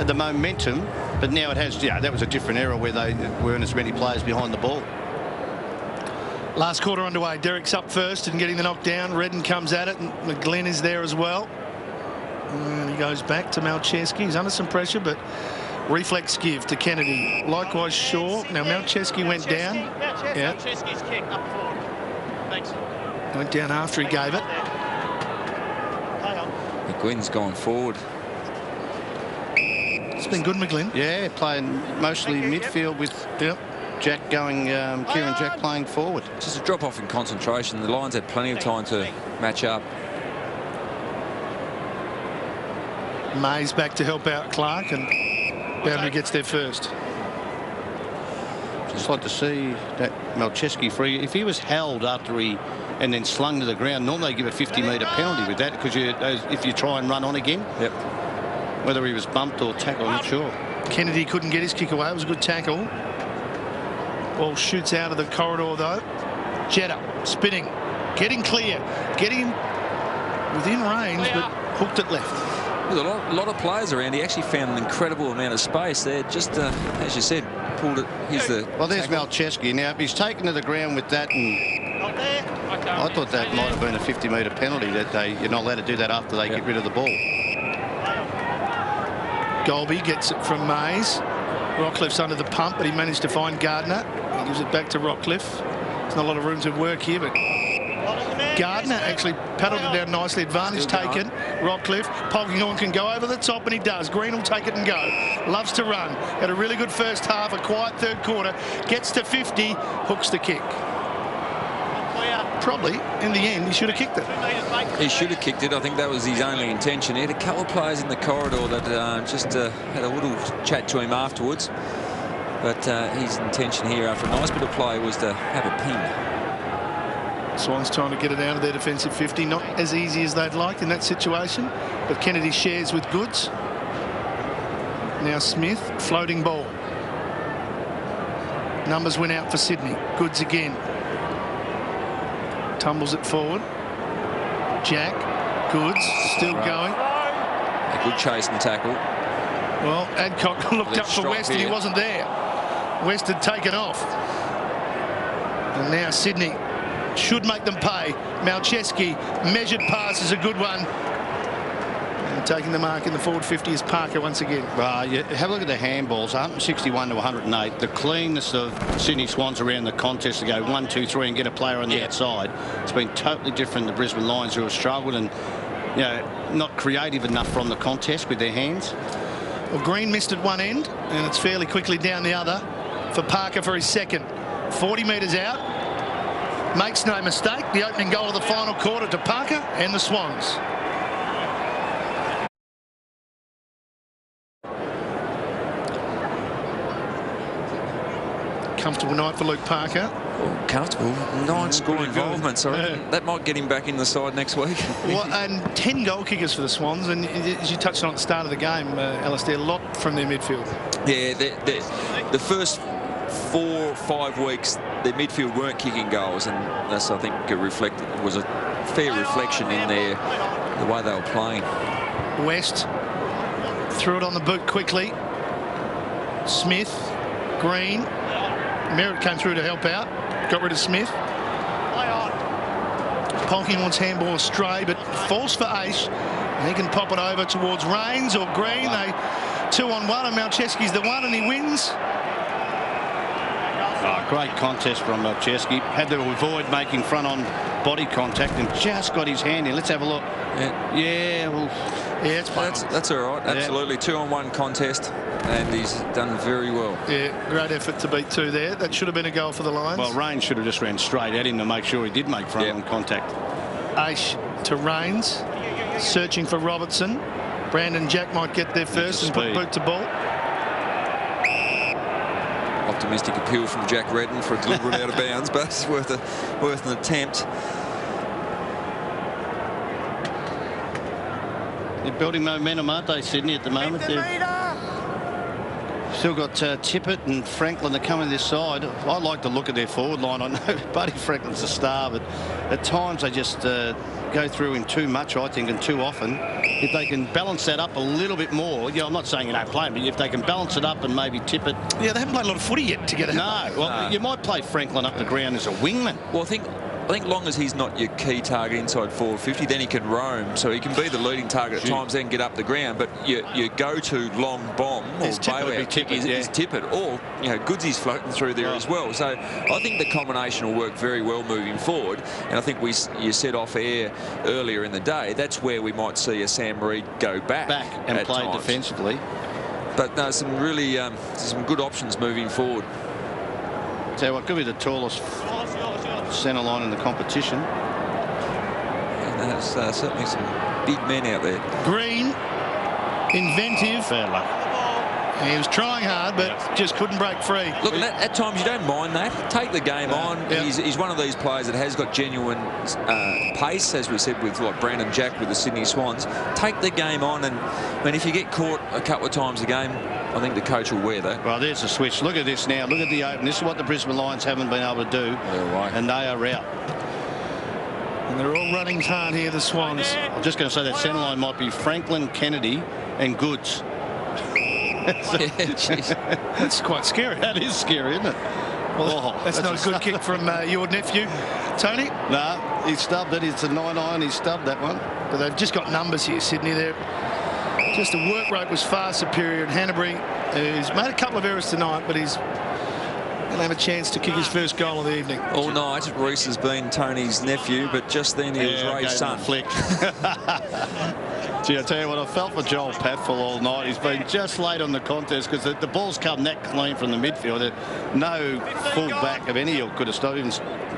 The momentum, but now it has, that was a different era where they weren't as many players behind the ball. Last quarter underway. Derrick's up first and getting the knock down. Redden comes at it, and McGlenn is there as well. And he goes back to Malcheski. He's under some pressure, but reflex give to Kennedy. Likewise Shaw. Now Malcheski went down. Yeah. Malcheski's kick up forward. Thanks. Went down after he gave it. McGlynn's gone forward. It's been good, McGlenn. Yeah, playing mostly midfield with Jack going, Kieren Jack playing forward. Just a drop off in concentration. The Lions had plenty of time to match up. Mays back to help out Clark, and Boundary gets there first. Just like to see that Malcheski free. If he was held after he and then slung to the ground, normally they give a 50-metre penalty with that, because if you try and run on again. Yep. Whether he was bumped or tackled, I'm not sure. Kennedy couldn't get his kick away. It was a good tackle. Ball shoots out of the corridor, though. Jetta spinning, getting clear, getting within range, but hooked it left. There's a lot of players around. He actually found an incredible amount of space there. Just, as you said, pulled it. Well, there's Malcheski. Now, if he's taken to the ground with that, and I thought that might have been a 50-metre penalty, that you're not allowed to do that after they get rid of the ball. Golby gets it from Mays. Rockcliffe's under the pump, but he managed to find Gardner. He gives it back to Rockcliffe. There's not a lot of room to work here, but Gardner actually paddled it down nicely. Advantage taken. Rockcliffe. Polkinghorn can go over the top, and he does. Green will take it and go. Loves to run. Had a really good first half, a quiet 3rd quarter. Gets to 50, hooks the kick. Probably, in the end, he should have kicked it. He should have kicked it. I think that was his only intention. He had a couple of players in the corridor that just had a little chat to him afterwards. But his intention here, after a nice bit of play, was to have a ping. Swans trying to get it out of their defensive 50. Not as easy as they'd like in that situation. But Kennedy shares with Goods. Now Smith, floating ball. Numbers went out for Sydney. Goods again. Tumbles it forward. Jack, Goods, still going. A good chase and tackle. Well, Adcock looked up for West and he wasn't there. West had taken off. And now Sydney should make them pay. Malcheski, measured pass is a good one. And taking the mark in the forward 50 is Parker once again. You have a look at the handballs, 161 to 108. The cleanness of Sydney Swans around the contest to go 1, 2, 3 and get a player on the outside. It's been totally different to the Brisbane Lions, who have struggled and not creative enough from the contest with their hands. Well, Green missed at one end, and it's fairly quickly down the other for Parker for his second. 40 metres out. makes no mistake. The opening goal of the final quarter to Parker and the Swans. Comfortable night for Luke Parker. Well, comfortable. 9 score involvements. So that might get him back in the side next week. Well, and 10 goal kickers for the Swans. And as you touched on at the start of the game, Alistair, a lot from their midfield. Yeah, the first 4 or 5 weeks, their midfield weren't kicking goals, and that's, I think, was a fair reflection in the way they were playing. West threw it on the boot quickly. Smith, Green. Merritt came through to help out. Got rid of Smith. Polking wants handball astray, but falls for Ace. And he can pop it over towards Rains or Green. They 2-on-1, and Malcheski's the one, and he wins. Oh, great contest from Malcheski. Had to avoid making front-on body contact and just got his hand in. Let's have a look. Yeah, well, yeah, that's all right. Absolutely, 2-on-1 contest, and he's done very well. Yeah, great effort to beat 2 there. That should have been a goal for the Lions. Well, Rains should have just ran straight at him to make sure he did make front-on contact. Ace to Rains, searching for Robertson. Brandon Jack might get there first and put boot to ball. Optimistic appeal from Jack Redden for a deliberate out of bounds, but it's worth an attempt. They're building momentum, aren't they, Sydney, at the moment? They've still got Tippett and Franklin that come in this side. I like to look at their forward line. I know Buddy Franklin's a star, but at times they just go through him too much, I think, and too often. If they can balance that up a little bit more, I'm not saying you don't play him, but if they can balance it up and maybe tip it. Yeah, they haven't played a lot of footy yet together. No, well, you might play Franklin up the ground as a wingman. Well, I think long as he's not your key target inside forward 50, then he can roam. So he can be the leading target at times, then get up the ground. But your go-to long bomb or bailout is Tippett, or Goodsy's floating through there as well. So I think the combination will work very well moving forward. And I think you said off air earlier in the day, that's where we might see a Sam Reid go back and play defensively. But no, some really some good options moving forward. Tell you what, could be the tallest centre line in the competition. And there's certainly some big men out there. Green, inventive. Fair luck. He was trying hard, but just couldn't break free. Look, at times you don't mind that. Take the game on. Yeah. He's one of these players that has got genuine pace, as we said with Brandon Jack with the Sydney Swans. Take the game on, and if you get caught a couple of times a game, I think the coach will wear that. Well, there's the switch. Look at this now. Look at the open. This is what the Brisbane Lions haven't been able to do. And they are out. And they're all running hard here, the Swans. I'm just going to say that centre line might be Franklin, Kennedy and Goods. That's quite scary. That is scary, isn't it? Well, that's not a good kick from your nephew, Tony. No, he stubbed it. It's a 9-iron. He stubbed that one. But they've just got numbers here, Sydney. Just the work rate was far superior. And Hanbury, who's made a couple of errors tonight, but he's going to have a chance to kick his first goal of the evening. All night, Reece has been Tony's nephew, but just then he was Ray's son. Flick. Gee, I tell you what, I felt for Joel Patfull all night. He's been just late on the contest because the ball's come that clean from the midfield. No full back of any could have stopped. Even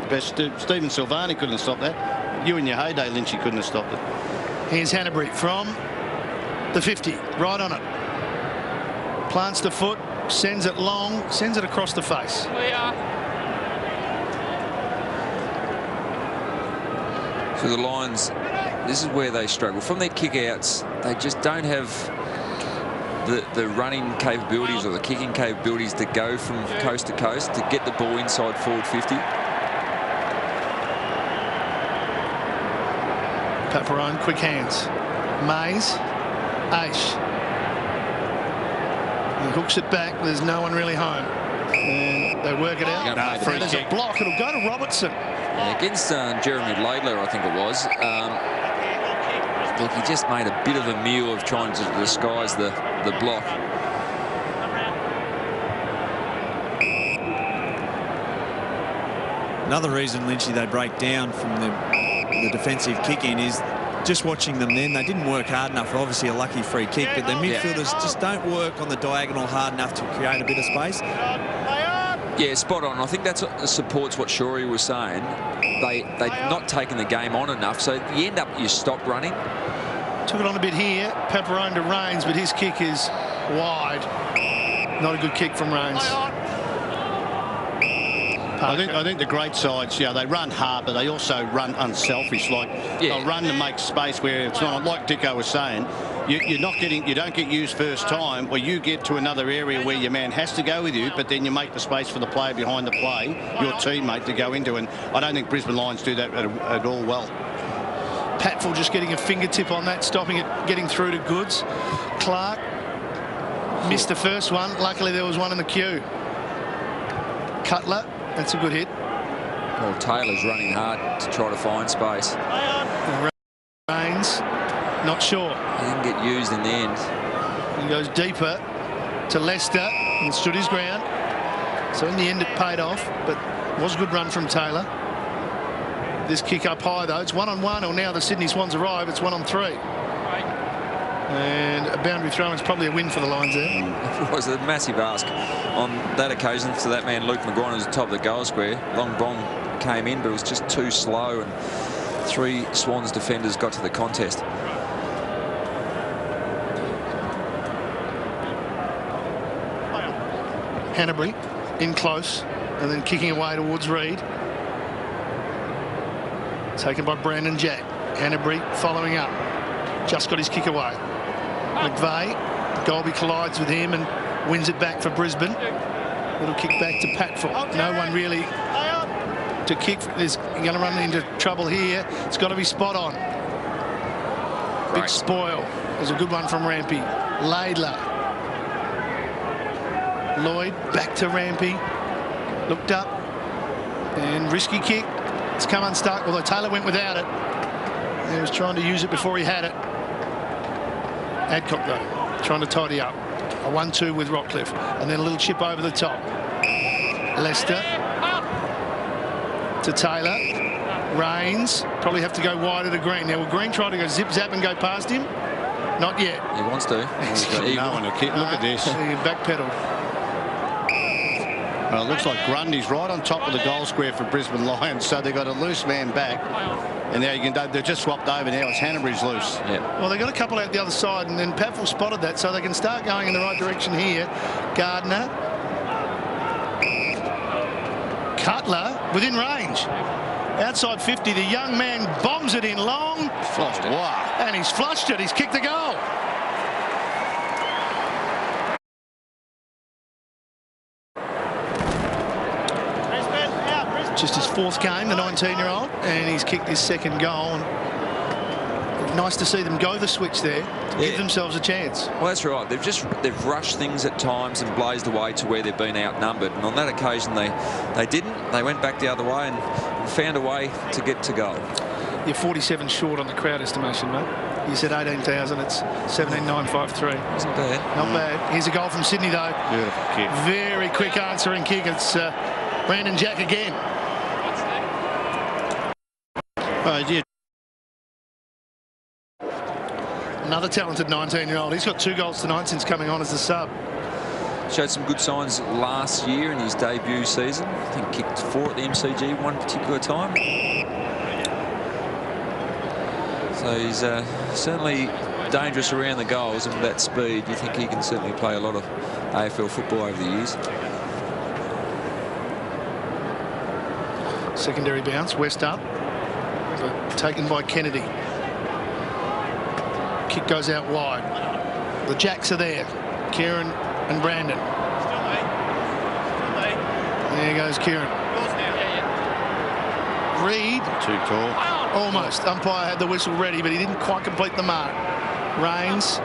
best Stephen Silvani couldn't have stopped that. You in your heyday, Lynchy, couldn't have stopped it. Here's Hanbury from the 50, right on it. Plants the foot, sends it long, sends it across the face. So the Lions, this is where they struggle. From their kick-outs, they just don't have the running capabilities or the kicking capabilities to go from coast to coast to get the ball inside forward 50. Paparone, quick hands. Mays, Ace. He hooks it back. There's no one really home. And they work it out. There's a block. It'll go to Robertson. Against Jeremy Laidler, I think it was. Look, he just made a bit of a meal of trying to disguise the block. Another reason, Lynchy, they break down from the defensive kick-in is just watching them then. They didn't work hard enough for obviously a lucky free kick, but their midfielders just don't work on the diagonal hard enough to create a bit of space. Yeah, spot on. I think that supports what Shorey was saying. They've not taken the game on enough, so you end up, you stop running. Took it on a bit here. Pepperone to Rains, but his kick is wide. Not a good kick from Rains. I think the great sides, they run hard, but they also run unselfish. Like they'll run to make space where it's not like Dicko was saying. You don't get used first time, where you get to another area where your man has to go with you, but then you make the space for the player behind the play, your teammate, to go into. And I don't think Brisbane Lions do that at all well. Patfull just getting a fingertip on that, stopping it, getting through to Goods. Clark missed the first one. Luckily, there was one in the queue. Cutler, that's a good hit. Well, Taylor's running hard to try to find space. Rains, not sure. He didn't get used in the end. He goes deeper to Leicester and stood his ground. So in the end, it paid off, but it was a good run from Taylor. This kick up high, though. It's 1-on-1, or now the Sydney Swans arrive. It's 1-on-3. And a boundary throw is probably a win for the Lions there. It was a massive ask on that occasion for that man, Luke McGuire, who was at the top of the goal square. Long bong came in, but it was just too slow, and 3 Swans defenders got to the contest. Hanbury in close, and then kicking away towards Reid. Taken by Brandon Jack. Hanbury following up. Just got his kick away. McVeigh, Golby collides with him and wins it back for Brisbane. Little kick back to Patfull. No one really to kick. There's going to run into trouble here. It's got to be spot on. Big spoil. There's a good one from Rampy. Laidler. Lloyd back to Rampy. Looked up. And risky kick. It's come unstuck, although Taylor went without it. He was trying to use it before he had it. Adcock, though, trying to tidy up. A 1-2 with Rockcliffe. And then a little chip over the top. Leicester to Taylor. Rains. Probably have to go wider to Green. Now, will Green try to go zip-zap and go past him? Not yet. He wants to. He's got no one to kick. Look at this. He backpedaled. Well, it looks like Grundy's right on top of the goal square for Brisbane Lions, so they've got a loose man back. And now they've just swapped over. Now it's Hanbury's loose. Yeah. Well, they've got a couple out the other side, and then Patfull spotted that, so they can start going in the right direction here. Gardner. Cutler within range. Outside 50, the young man bombs it in long. Flushed it. Wow. And he's flushed it. He's kicked the goal. Just his 4th game, the 19-year-old, and he's kicked his 2nd goal. And nice to see them go the switch there to give themselves a chance. Well, that's right. They've rushed things at times and blazed away to where they've been outnumbered. And on that occasion, they didn't. They went back the other way and found a way to get to goal. You're 47 short on the crowd estimation, mate. You said 18,000. It's 17,953. Isn't bad. Not bad. Here's a goal from Sydney, though. Beautiful kick. Very quick answering kick. It's Brandon Jack again. Another talented 19-year-old. He's got 2 goals tonight since coming on as a sub. Showed some good signs last year in his debut season. I think kicked 4 at the MCG one particular time. So he's certainly dangerous around the goals, and with that speed, you think he can certainly play a lot of AFL football over the years. Secondary bounce, West up. Taken by Kennedy. Kick goes out wide. The Jacks are there. Kieren and Brandon. There goes Kieren. Reid. Too tall. Almost. Umpire had the whistle ready, but he didn't quite complete the mark. Rains.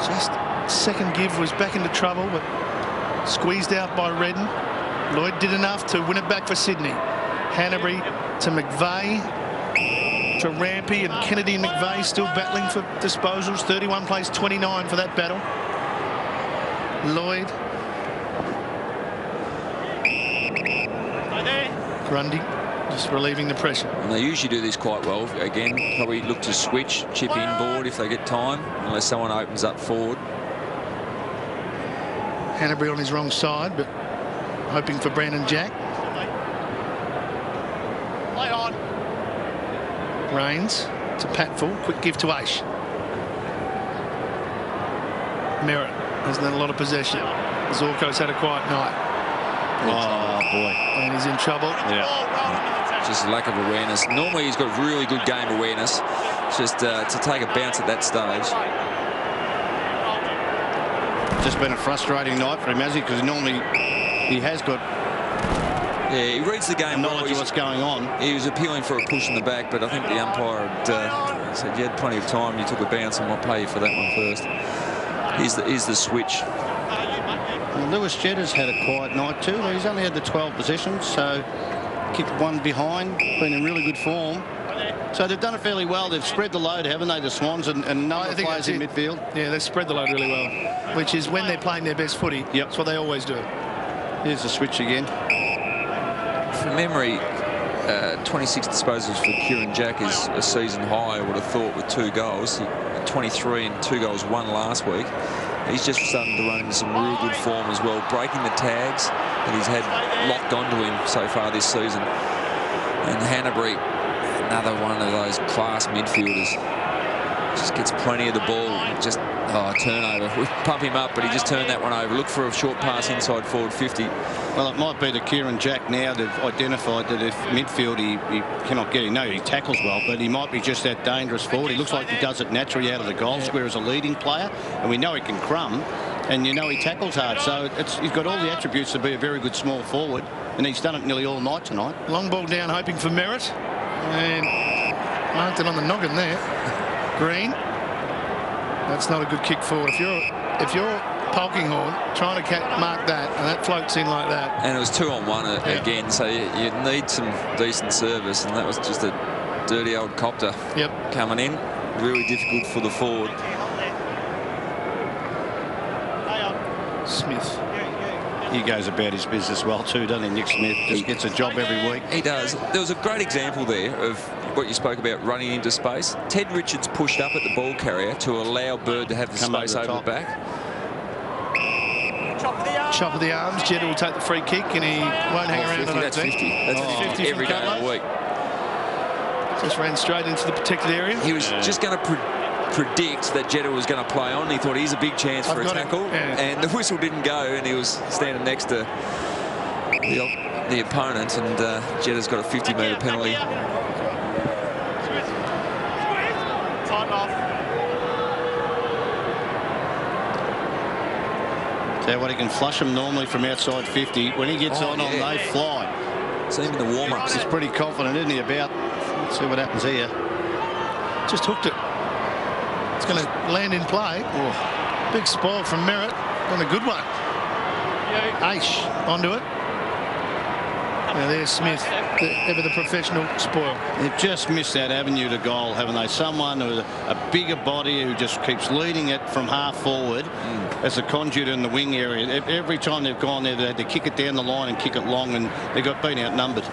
Just second give, was back into trouble, but squeezed out by Redden. Lloyd did enough to win it back for Sydney. Hanbury to McVeigh. To Rampy, and Kennedy and McVeigh still battling for disposals. 31 plays 29 for that battle. Lloyd. Grundy just relieving the pressure. And they usually do this quite well. Again, probably look to switch, chip inboard if they get time, unless someone opens up forward. Hanbury on his wrong side, but hoping for Brandon Jack. Play on. Rains to Patfull. Quick give to Aish. Merritt hasn't had a lot of possession. Zorko's had a quiet night. Oh, boy. And he's in trouble. Yeah. Just a lack of awareness. Normally he's got really good game awareness. Just to take a bounce at that stage. Just been a frustrating night for him, has he? Because normally he has got Yeah, he reads the game well. knowledge of what's going on. He was appealing for a push in the back, but I think the umpire had said you had plenty of time. You took a bounce, and I'll pay you for that one first. Here's the switch. Well, Lewis Jedd's had a quiet night too. He's only had the 12 possessions, so kicked one behind, been in really good form. So they've done it fairly well. They've spread the load, haven't they, the Swans, and no other players in midfield. Yeah, they've spread the load really well, which is when they're playing their best footy. Yep. That's what they always do. Here's the switch again. From memory, 26 disposals for Kieren Jack is a season high, I would have thought, with 2 goals. 23 and 2 goals, 1 last week. He's just starting to run into some real good form as well, breaking the tags that he's had locked onto him so far this season. And Hanbury, another one of those class midfielders, just gets plenty of the ball. Just turnover. We pump him up, but he just turned that one over. Look for a short pass inside forward 50. Well, it might be to Kieren Jack now. They've identified that if midfield he cannot get him. No, he tackles well, but he might be just that dangerous forward. He looks like he does it naturally out of the goal square as a leading player, and we know he can crumb, and you know he tackles hard. So he's got all the attributes to be a very good small forward, and he's done it nearly all night tonight. Long ball down, hoping for Merritt, and marked it on the noggin there. Green. That's not a good kick forward. If you're Polkinghorne trying to mark that, and that floats in like that. And it was 2-on-1 again, so you need some decent service, and that was just a dirty old copter coming in. Really difficult for the forward. Smith. He goes about his business well too, doesn't he, Nick Smith? Just gets a job every week. He does. There was a great example there of what you spoke about, running into space. Ted Richards pushed up at the ball carrier to allow Bird to have the space over the back. Chop of the arms. Jetta will take the free kick, and he won't hang around. 50, that's 50. That's 50 every day of the week. Just ran straight into the protected area. He was just going to predict that Jetta was going to play on. He thought he's a big chance for a tackle, and the whistle didn't go, and he was standing next to the opponent, and Jetta's got a 50-metre penalty. Time off. So what, he can flush them normally from outside 50. When he gets on, they fly. So even the warm-ups. He's pretty confident, isn't he, about? Let's see what happens here. Just hooked it. It's going to land in play. Oh. Big spoil from Merritt. And a good one. Aish onto it. Now there's Smith, ever the professional spoil. They've just missed that avenue to goal, haven't they? Someone with a bigger body who just keeps leading it from half forward as a conduit in the wing area. Every time they've gone there, they had to kick it down the line and kick it long, and they got been outnumbered.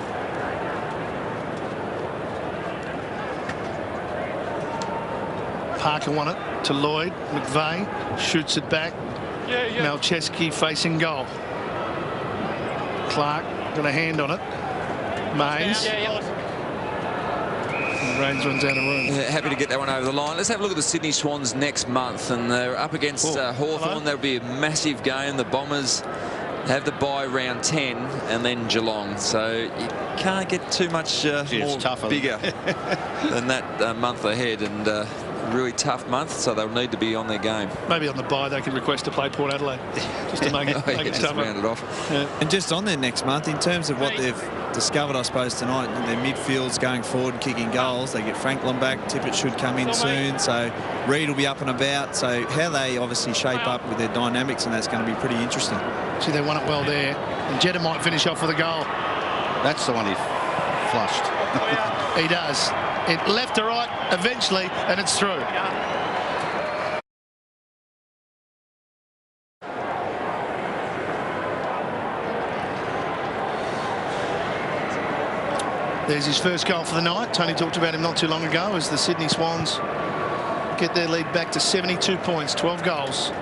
Parker won it to Lloyd. McVeigh shoots it back. Malcheski facing goal. Clark got a hand on it. Mays. And Rains runs out of room. Happy to get that one over the line. Let's have a look at the Sydney Swans next month, and they're up against Hawthorn. There'll be a massive game. The Bombers have the bye round 10, and then Geelong. So you can't get too much bigger than that month ahead, and really tough month, so they'll need to be on their game. Maybe on the bye they could request to play Port Adelaide just to make it, make it tougher. Round it off. And just on their next month, in terms of what they've discovered, I suppose, tonight, their midfield's going forward and kicking goals. They get Franklin back. Tippett should come in soon, so Reid will be up and about. So how they obviously shape up with their dynamics, and that's going to be pretty interesting. See, they won it well there. And Jetta might finish off with a goal. That's the one he flushed. He does. It left to right eventually, and it's through. There's his first goal for the night. Tony talked about him not too long ago as the Sydney Swans get their lead back to 72 points, 12 goals.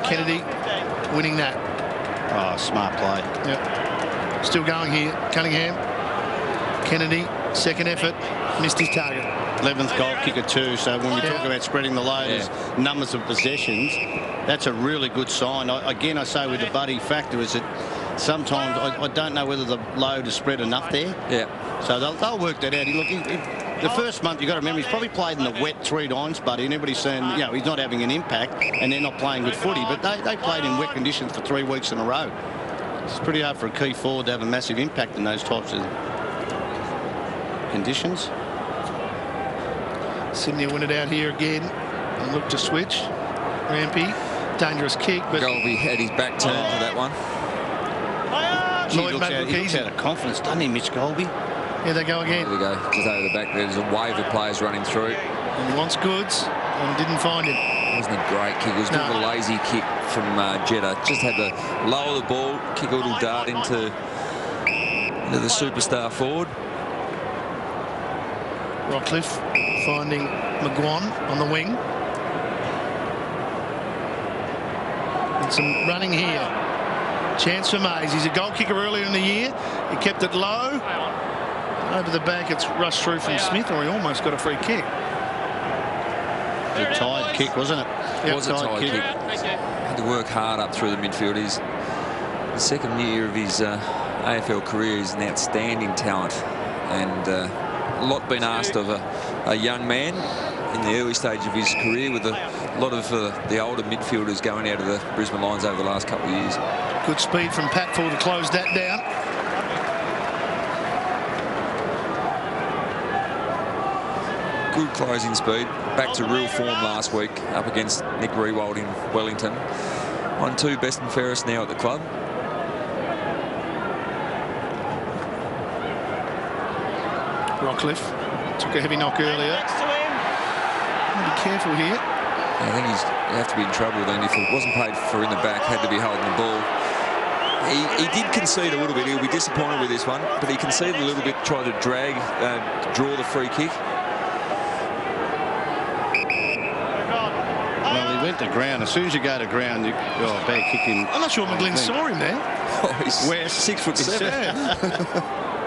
Kennedy winning that. Oh, smart play. Yep. Still going here. Cunningham. Kennedy, second effort, missed his target. 11th goal kicker too, so when we talk about spreading the load as numbers of possessions, that's a really good sign. Again, I say with the Buddy factor is that sometimes I don't know whether the load is spread enough there. Yeah. So they'll work that out. Look, the first month, you've got to remember, he's probably played in the wet 3 times, Buddy, and everybody's saying, you know, he's not having an impact and they're not playing good footy, but they played in wet conditions for 3 weeks in a row. It's pretty hard for a key forward to have a massive impact in those types of conditions. Sydney win it out here again and look to switch. Rampy, dangerous kick, but Golby had his back turned to that one. He looks out of confidence, doesn't he, Mitch Golby? Here they go again. There we go, just over the back. There's a wave of players running through. And he wants goods and didn't find him. It wasn't a great kick. It was a bit of a lazy kick from Jeddah. Just had to lower the ball, kick a little dart into the superstar forward. Rockcliffe finding McGuan on the wing. And some running here. Chance for Mays. He's a goal kicker earlier in the year. He kept it low. Over the back, it's rushed through from Smith, or he almost got a free kick. A tied kick, wasn't it? It was a tied kick. Had to work hard up through the midfield. He's the second year of his AFL career. He's an outstanding talent, and a lot been asked of a young man in the early stage of his career, with a lot of the older midfielders going out of the Brisbane Lions over the last couple of years. Good speed from Patfull to close that down. Good closing speed. Back to real form last week up against Nick Riewoldt in Wellington. 1-2 best and fairest now at the club. Rockcliffe took a heavy knock earlier. Be careful here. I think you have to be in trouble then if it wasn't paid for in the back, had to be holding the ball. He did concede a little bit. He'll be disappointed with this one, but he conceded a little bit, tried to drag, draw the free kick. Well, he went to ground. As soon as you go to ground, bad kick him. I'm not sure McGlynn saw him there. Oh, he's West. 6'7".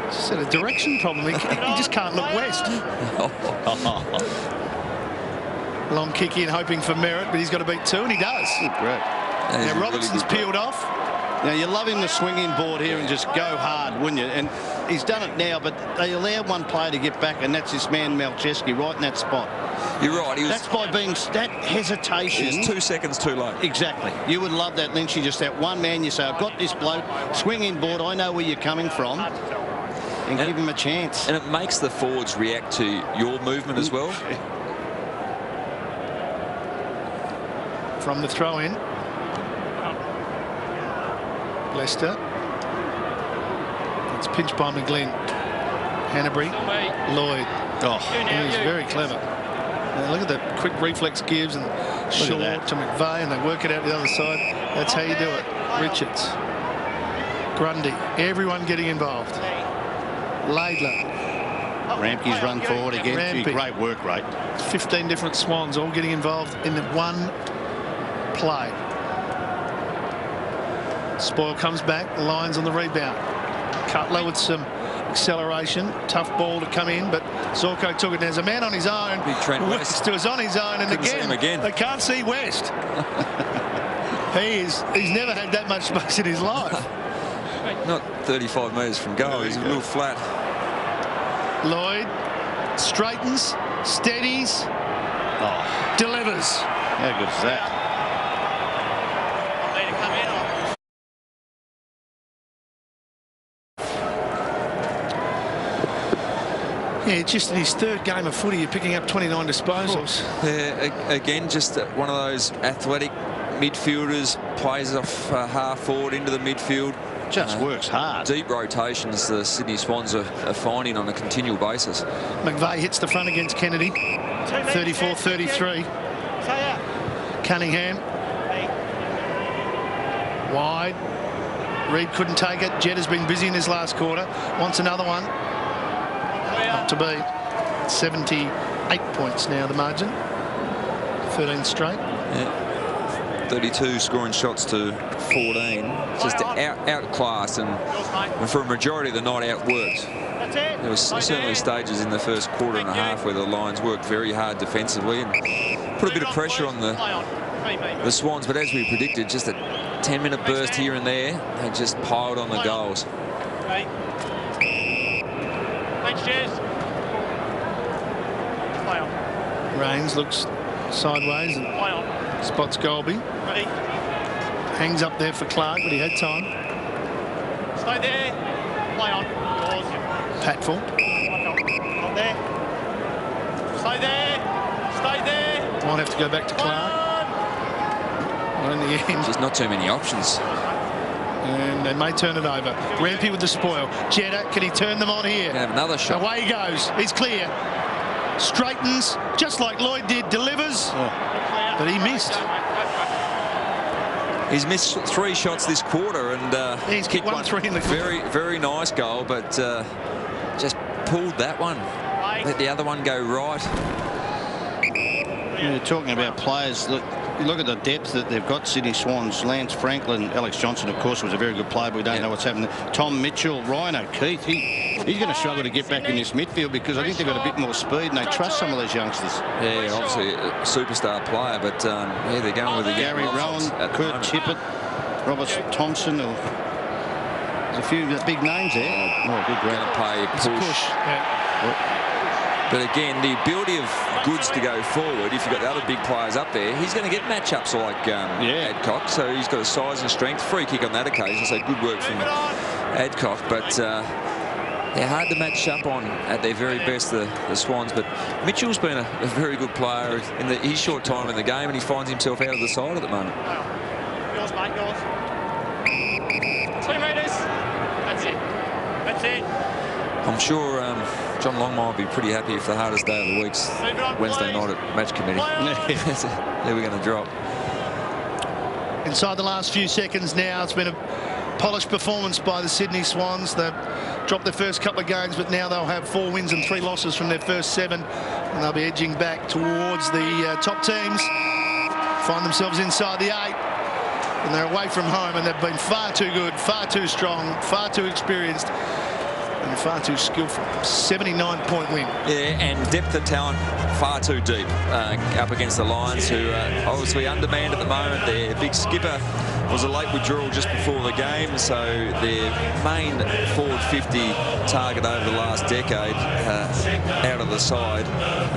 Just had a direction problem. He just can't look west. Long kick in, hoping for merit, but he's got to beat 2, and he does. Great. Now Robertson's really peeled off. Now, you love him to swing in board here and just go hard, wouldn't you? And he's done it now, but they allow one player to get back, and that's this man Malcheski right in that spot. You're right. That's by being that hesitation. He's 2 seconds too late. Exactly. You would love that, Lynchy. Just that one man. You say, I've got this bloke. Swing in board. I know where you're coming from. And give him a chance. And it makes the forwards react to your movement as well. From the throw in. Leicester. It's pinched by McGlynn. Hanbury. Lloyd. Oh, he's very clever. Now look at the quick reflex gives, and short to McVeigh, and they work it out the other side. That's how you do it. Richards. Grundy. Everyone getting involved. Laidler. Rampke's run forward again. Gee, great work rate. 15 different Swans all getting involved in the one play. Spoil comes back. The Lions on the rebound. Cutler with some acceleration. Tough ball to come in, but Zorko took it. There's a man on his own. Big Trent West. Is on his own, and again, they can't see West. He's never had that much space in his life. Not 35 metres from goal. He's a little flat. Lloyd straightens, steadies, delivers. How good is that? Yeah, just in his 3rd game of footy, you're picking up 29 disposals. Yeah, again, just one of those athletic midfielders, plays off half forward into the midfield. Just works hard. Deep rotations the Sydney Swans are finding on a continual basis. McVeigh hits the front against Kennedy. 34-33. Cunningham. Wide. Reed couldn't take it. Jed has been busy in his last quarter. Wants another one. Up to be 78 points now, the margin. 13 straight. Yeah. 32 scoring shots to 14. Just outclassed and for a majority of the night outworked. There was certainly stages in the first quarter and a half where the Lions worked very hard defensively and put a bit of pressure on the Swans, but as we predicted, just a 10-minute burst here and there, they just piled on the goals. Thanks, cheers. Rains looks sideways and spots Golby. Hangs up there for Clark, but he had time. Stay there. Play on. Patful. On there. Stay there. Stay there. Might have to go back to Clark. Well, in the end. There's not too many options. And they may turn it over. Rampy with the spoil. Jetta, can he turn them on here? Have another shot. Away he goes. He's clear. Straightens, just like Lloyd did, delivers. But he missed. He's missed 3 shots this quarter, and he's kicked one 3 in the very, very nice goal, but just pulled that one. Let the other one go right. You're talking about players. Look at the depth that they've got, Sydney Swans. Lance Franklin, Alex Johnson, of course, was a very good player, but we don't know what's happening. Tom Mitchell, Ryan O'Keefe, he's going to struggle to get back in this midfield because I think they've got a bit more speed and they trust some of these youngsters. Yeah, obviously a superstar player, but yeah, they're going with the Gary Rowan, Kurt Tippett, Robert Thompson. There's a few big names there. Oh, good going to play push. But again, the ability of Goods to go forward, if you've got the other big players up there, he's going to get matchups like Adcock. So he's got a size and strength. Free kick on that occasion, so good work from Adcock. But they're hard to match up on at their very best, the Swans. But Mitchell's been a very good player in his short time in the game, and he finds himself out of the side at the moment. Yours, mate, yours. 2 metres. That's it. That's it. I'm sure John Longmire will be pretty happy if the hardest day of the week's Wednesday night at match committee. There we're going to drop. Inside the last few seconds now, it's been a polished performance by the Sydney Swans. They've dropped their first couple of games, but now they'll have 4 wins and 3 losses from their first 7, and they'll be edging back towards the top teams. Find themselves inside the 8, and they're away from home, and they've been far too good, far too strong, far too experienced, and far too skillful. 79-point win. Yeah, and depth of talent far too deep up against the Lions, who are obviously undermanned at the moment. Their big skipper was a late withdrawal just before the game, so their main forward 50 target over the last decade out of the side,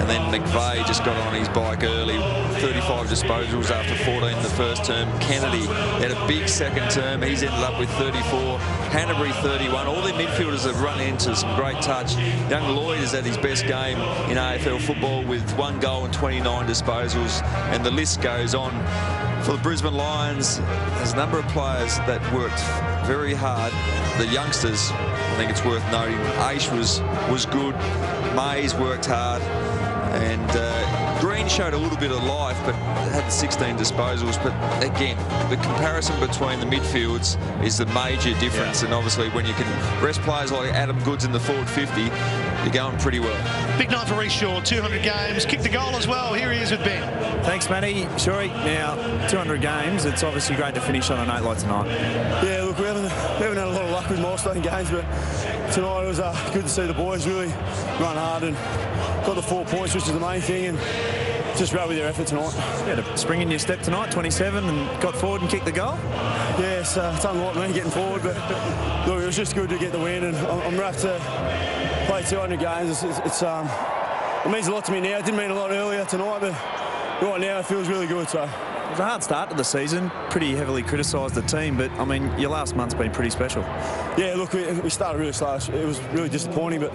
and then McVeigh just got on his bike early. 35 disposals after 14 in the first term. Kennedy had a big second term. He's ended up with 34. Hanbury 31. All their midfielders have run into some great touch. Young Lloyd is at his best game in AFL football with 1 goal and 29 disposals, and the list goes on. For the Brisbane Lions, there's a number of players that worked very hard. The youngsters, I think it's worth noting, Aish was good. Mays worked hard, and Green showed a little bit of life, but had 16 disposals. But again, the comparison between the midfields is the major difference, and obviously when you can rest players like Adam Goods in the forward 50, you're going pretty well. Big night for Reece Shaw, 200 games, kicked the goal as well. Here he is with Ben. Thanks, Matty. Shorey, now 200 games, it's obviously great to finish on a note like tonight. Yeah, look, we haven't had a lot of luck with milestone games, but tonight it was good to see the boys really run hard and got the 4 points, which is the main thing, and just rode with their effort tonight. You had a spring in your step tonight, 27, and got forward and kicked the goal? Yeah, it's done a lot of me getting forward, but look, it was just good to get the win, and I'm wrapped to play 200 games. It means a lot to me now. It didn't mean a lot earlier tonight, but right now it feels really good. So it was a hard start to the season, pretty heavily criticised the team, but I mean your last month's been pretty special. Yeah, look, we started really slow. It was really disappointing, but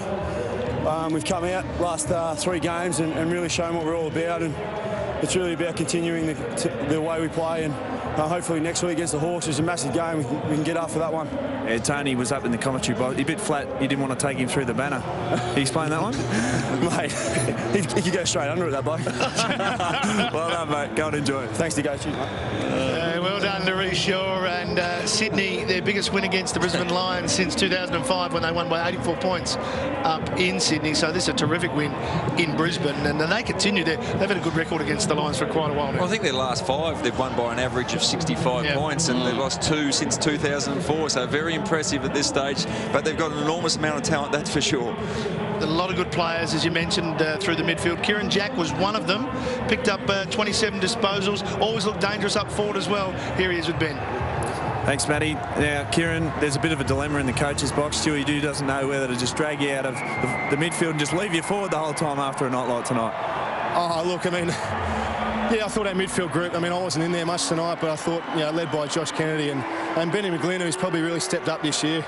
we've come out last 3 games and really shown what we're all about, and it's really about continuing the way we play, and hopefully next week against the Hawks is a massive game. We can get after that one. Yeah, Tony was up in the commentary box. A bit flat. You didn't want to take him through the banner. Can you explain that one? Mate, he could go straight under it, that bloke. Well done, mate. Go and enjoy it. Thanks to go. Cheers, mate. Well done. to Reece Shaw and Sydney, their biggest win against the Brisbane Lions since 2005 when they won by 84 points up in Sydney. So this is a terrific win in Brisbane, and they continue there. They've had a good record against the Lions for quite a while now. Well, I think their last 5, they've won by an average of 65 points, and they've lost 2 since 2004. So very impressive at this stage, but they've got an enormous amount of talent, that's for sure. A lot of good players, as you mentioned, through the midfield. Kieren Jack was one of them. Picked up 27 disposals. Always looked dangerous up forward as well. Here he is with Ben. Thanks, Matty. Now, Kieren, there's a bit of a dilemma in the coach's box. Stewie Dew doesn't know whether to just drag you out of the midfield and just leave you forward the whole time after a night like tonight. Oh, look, I mean, yeah, I thought our midfield group, I mean, I wasn't in there much tonight, but I thought, you know, led by Josh Kennedy and Benny McGlynn, who's probably really stepped up this year.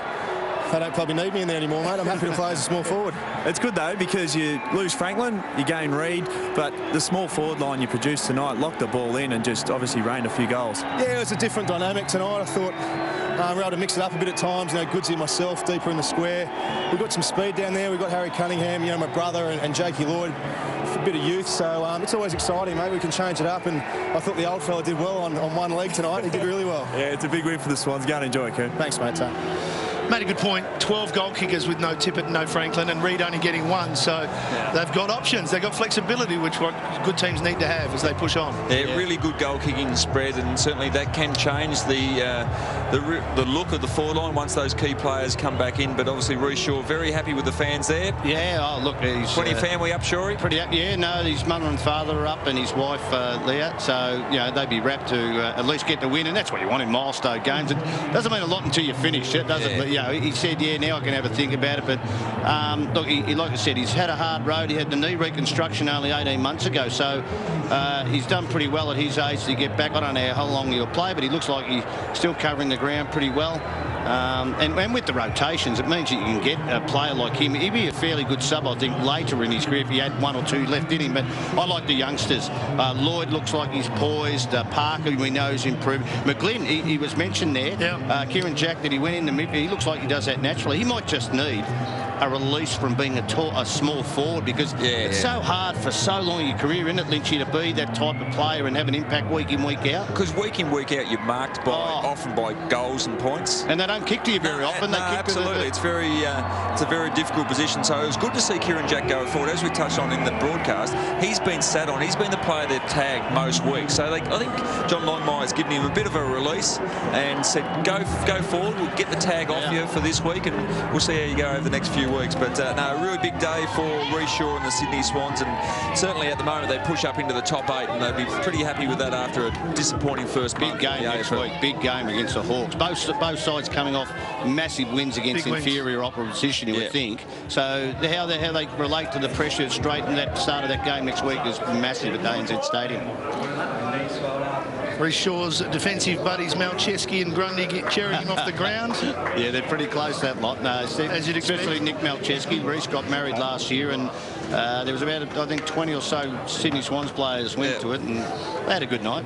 They don't probably need me in there anymore, mate. I'm happy to play as a small forward. It's good, though, because you lose Franklin, you gain Reid, but the small forward line you produced tonight locked the ball in and just obviously rained a few goals. Yeah, it was a different dynamic tonight. I thought we were able to mix it up a bit at times. You know, Goodsy and myself deeper in the square. We've got some speed down there. We've got Harry Cunningham, you know, my brother, and Jakey Lloyd. A bit of youth, so it's always exciting, mate. We can change it up, and I thought the old fella did well on one leg tonight. He did really well. Yeah, it's a big win for the Swans. Go and enjoy it, Kurt. Thanks, mate. Made a good point. 12 goal kickers with no Tippett and no Franklin, and Reid only getting 1. So they've got options. They've got flexibility, which what good teams need to have as they push on. Yeah, really good goal kicking spread, and certainly that can change the look of the forward line once those key players come back in. But obviously Reece Shaw very happy with the fans there. Yeah, oh look, he's plenty of family up, Shorey. Pretty up, yeah. No, his mother and father are up, and his wife Leah. So you know they'd be rapt to at least get the win, and that's what you want in milestone games. It doesn't mean a lot until you finish it, does it? But, you know, he said, yeah, now I can have a think about it. But look, he, like I said, he's had a hard road. He had the knee reconstruction only 18 months ago, so he's done pretty well at his age to get back. I don't know how long he'll play, but he looks like he's still covering the ground pretty well. And with the rotations, it means that you can get a player like him. He'd be a fairly good sub, I think, later in his career if he had 1 or 2 left in him. But I like the youngsters. Lloyd looks like he's poised. Parker, we know, is improved. McGlynn, he was mentioned there. Yeah. Kieren Jack, that he went in the midfield. He looks like he does that naturally. He might just need a release from being a small forward, because it's so hard for so long in your career, isn't it, Lynchy, to be that type of player and have an impact week in, week out? Because week in, week out, you're marked by often by goals and points. And they don't kick to you very often. No, absolutely. It's a very difficult position. So it was good to see Kieren Jack go forward. As we touched on in the broadcast, he's been sat on. He's been the player they've tagged most weeks. So I think John Longmire's given him a bit of a release and said, go forward. We'll get the tag off you for this week, and we'll see how you go over the next few weeks. But no, a really big day for Reece Shaw and the Sydney Swans, and certainly at the moment they push up into the top 8, and they'll be pretty happy with that after a disappointing first big game next week. Big game against the Hawks. Both sides coming off massive wins against inferior opposition, you would think. So how they relate to the pressure straight in that start of that game next week is massive at ANZ Stadium. Reece Shaw's defensive buddies Malcheski and Grundy cheering him off the ground. Yeah, they're pretty close, that lot. No, as you'd expect. Especially Nick Malcheski. Reece got married last year, and there was about, I think, 20 or so Sydney Swans players went to it, and they had a good night.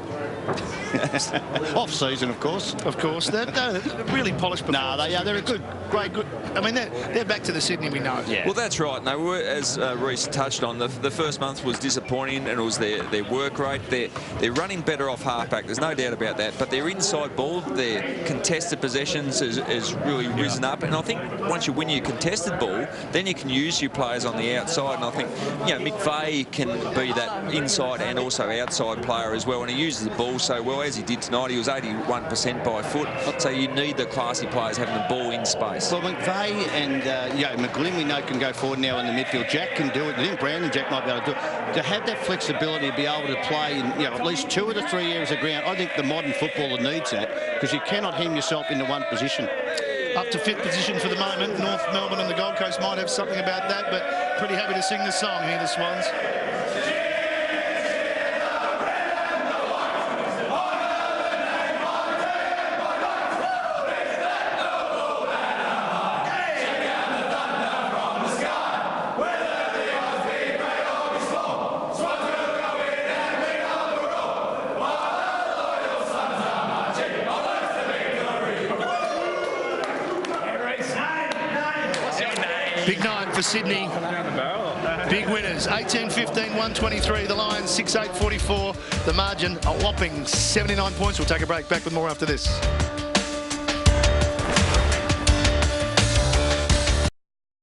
Off season, of course. Of course. They're really polished. No, they're a good. I mean, they're back to the Sydney we know. Yeah. Well, that's right. No, as Reece touched on, the first month was disappointing, and it was their work rate. They're running better off halfback. There's no doubt about that. But their inside ball, their contested possessions has really risen up. And I think once you win your contested ball, then you can use your players on the outside. And I think, you know, McVeigh can be that inside and also outside player as well. And he uses the ball so well, as he did tonight. He was 81% by foot. So you need the classy players having the ball in space. Well, McVeigh and McGlynn, we know, can go forward now in the midfield. Jack can do it. I think Brandon Jack might be able to do it. To have that flexibility to be able to play in, you know, at least 2 of the 3 areas of ground, I think the modern footballer needs that, because you cannot hem yourself into one position. Up to 5th position for the moment. North Melbourne and the Gold Coast might have something about that, but pretty happy to sing the song here, the Swans. Big night for Sydney. Big winners, 18-15, 123. The Lions, 6-8, 44. The margin, a whopping 79 points. We'll take a break. Back with more after this.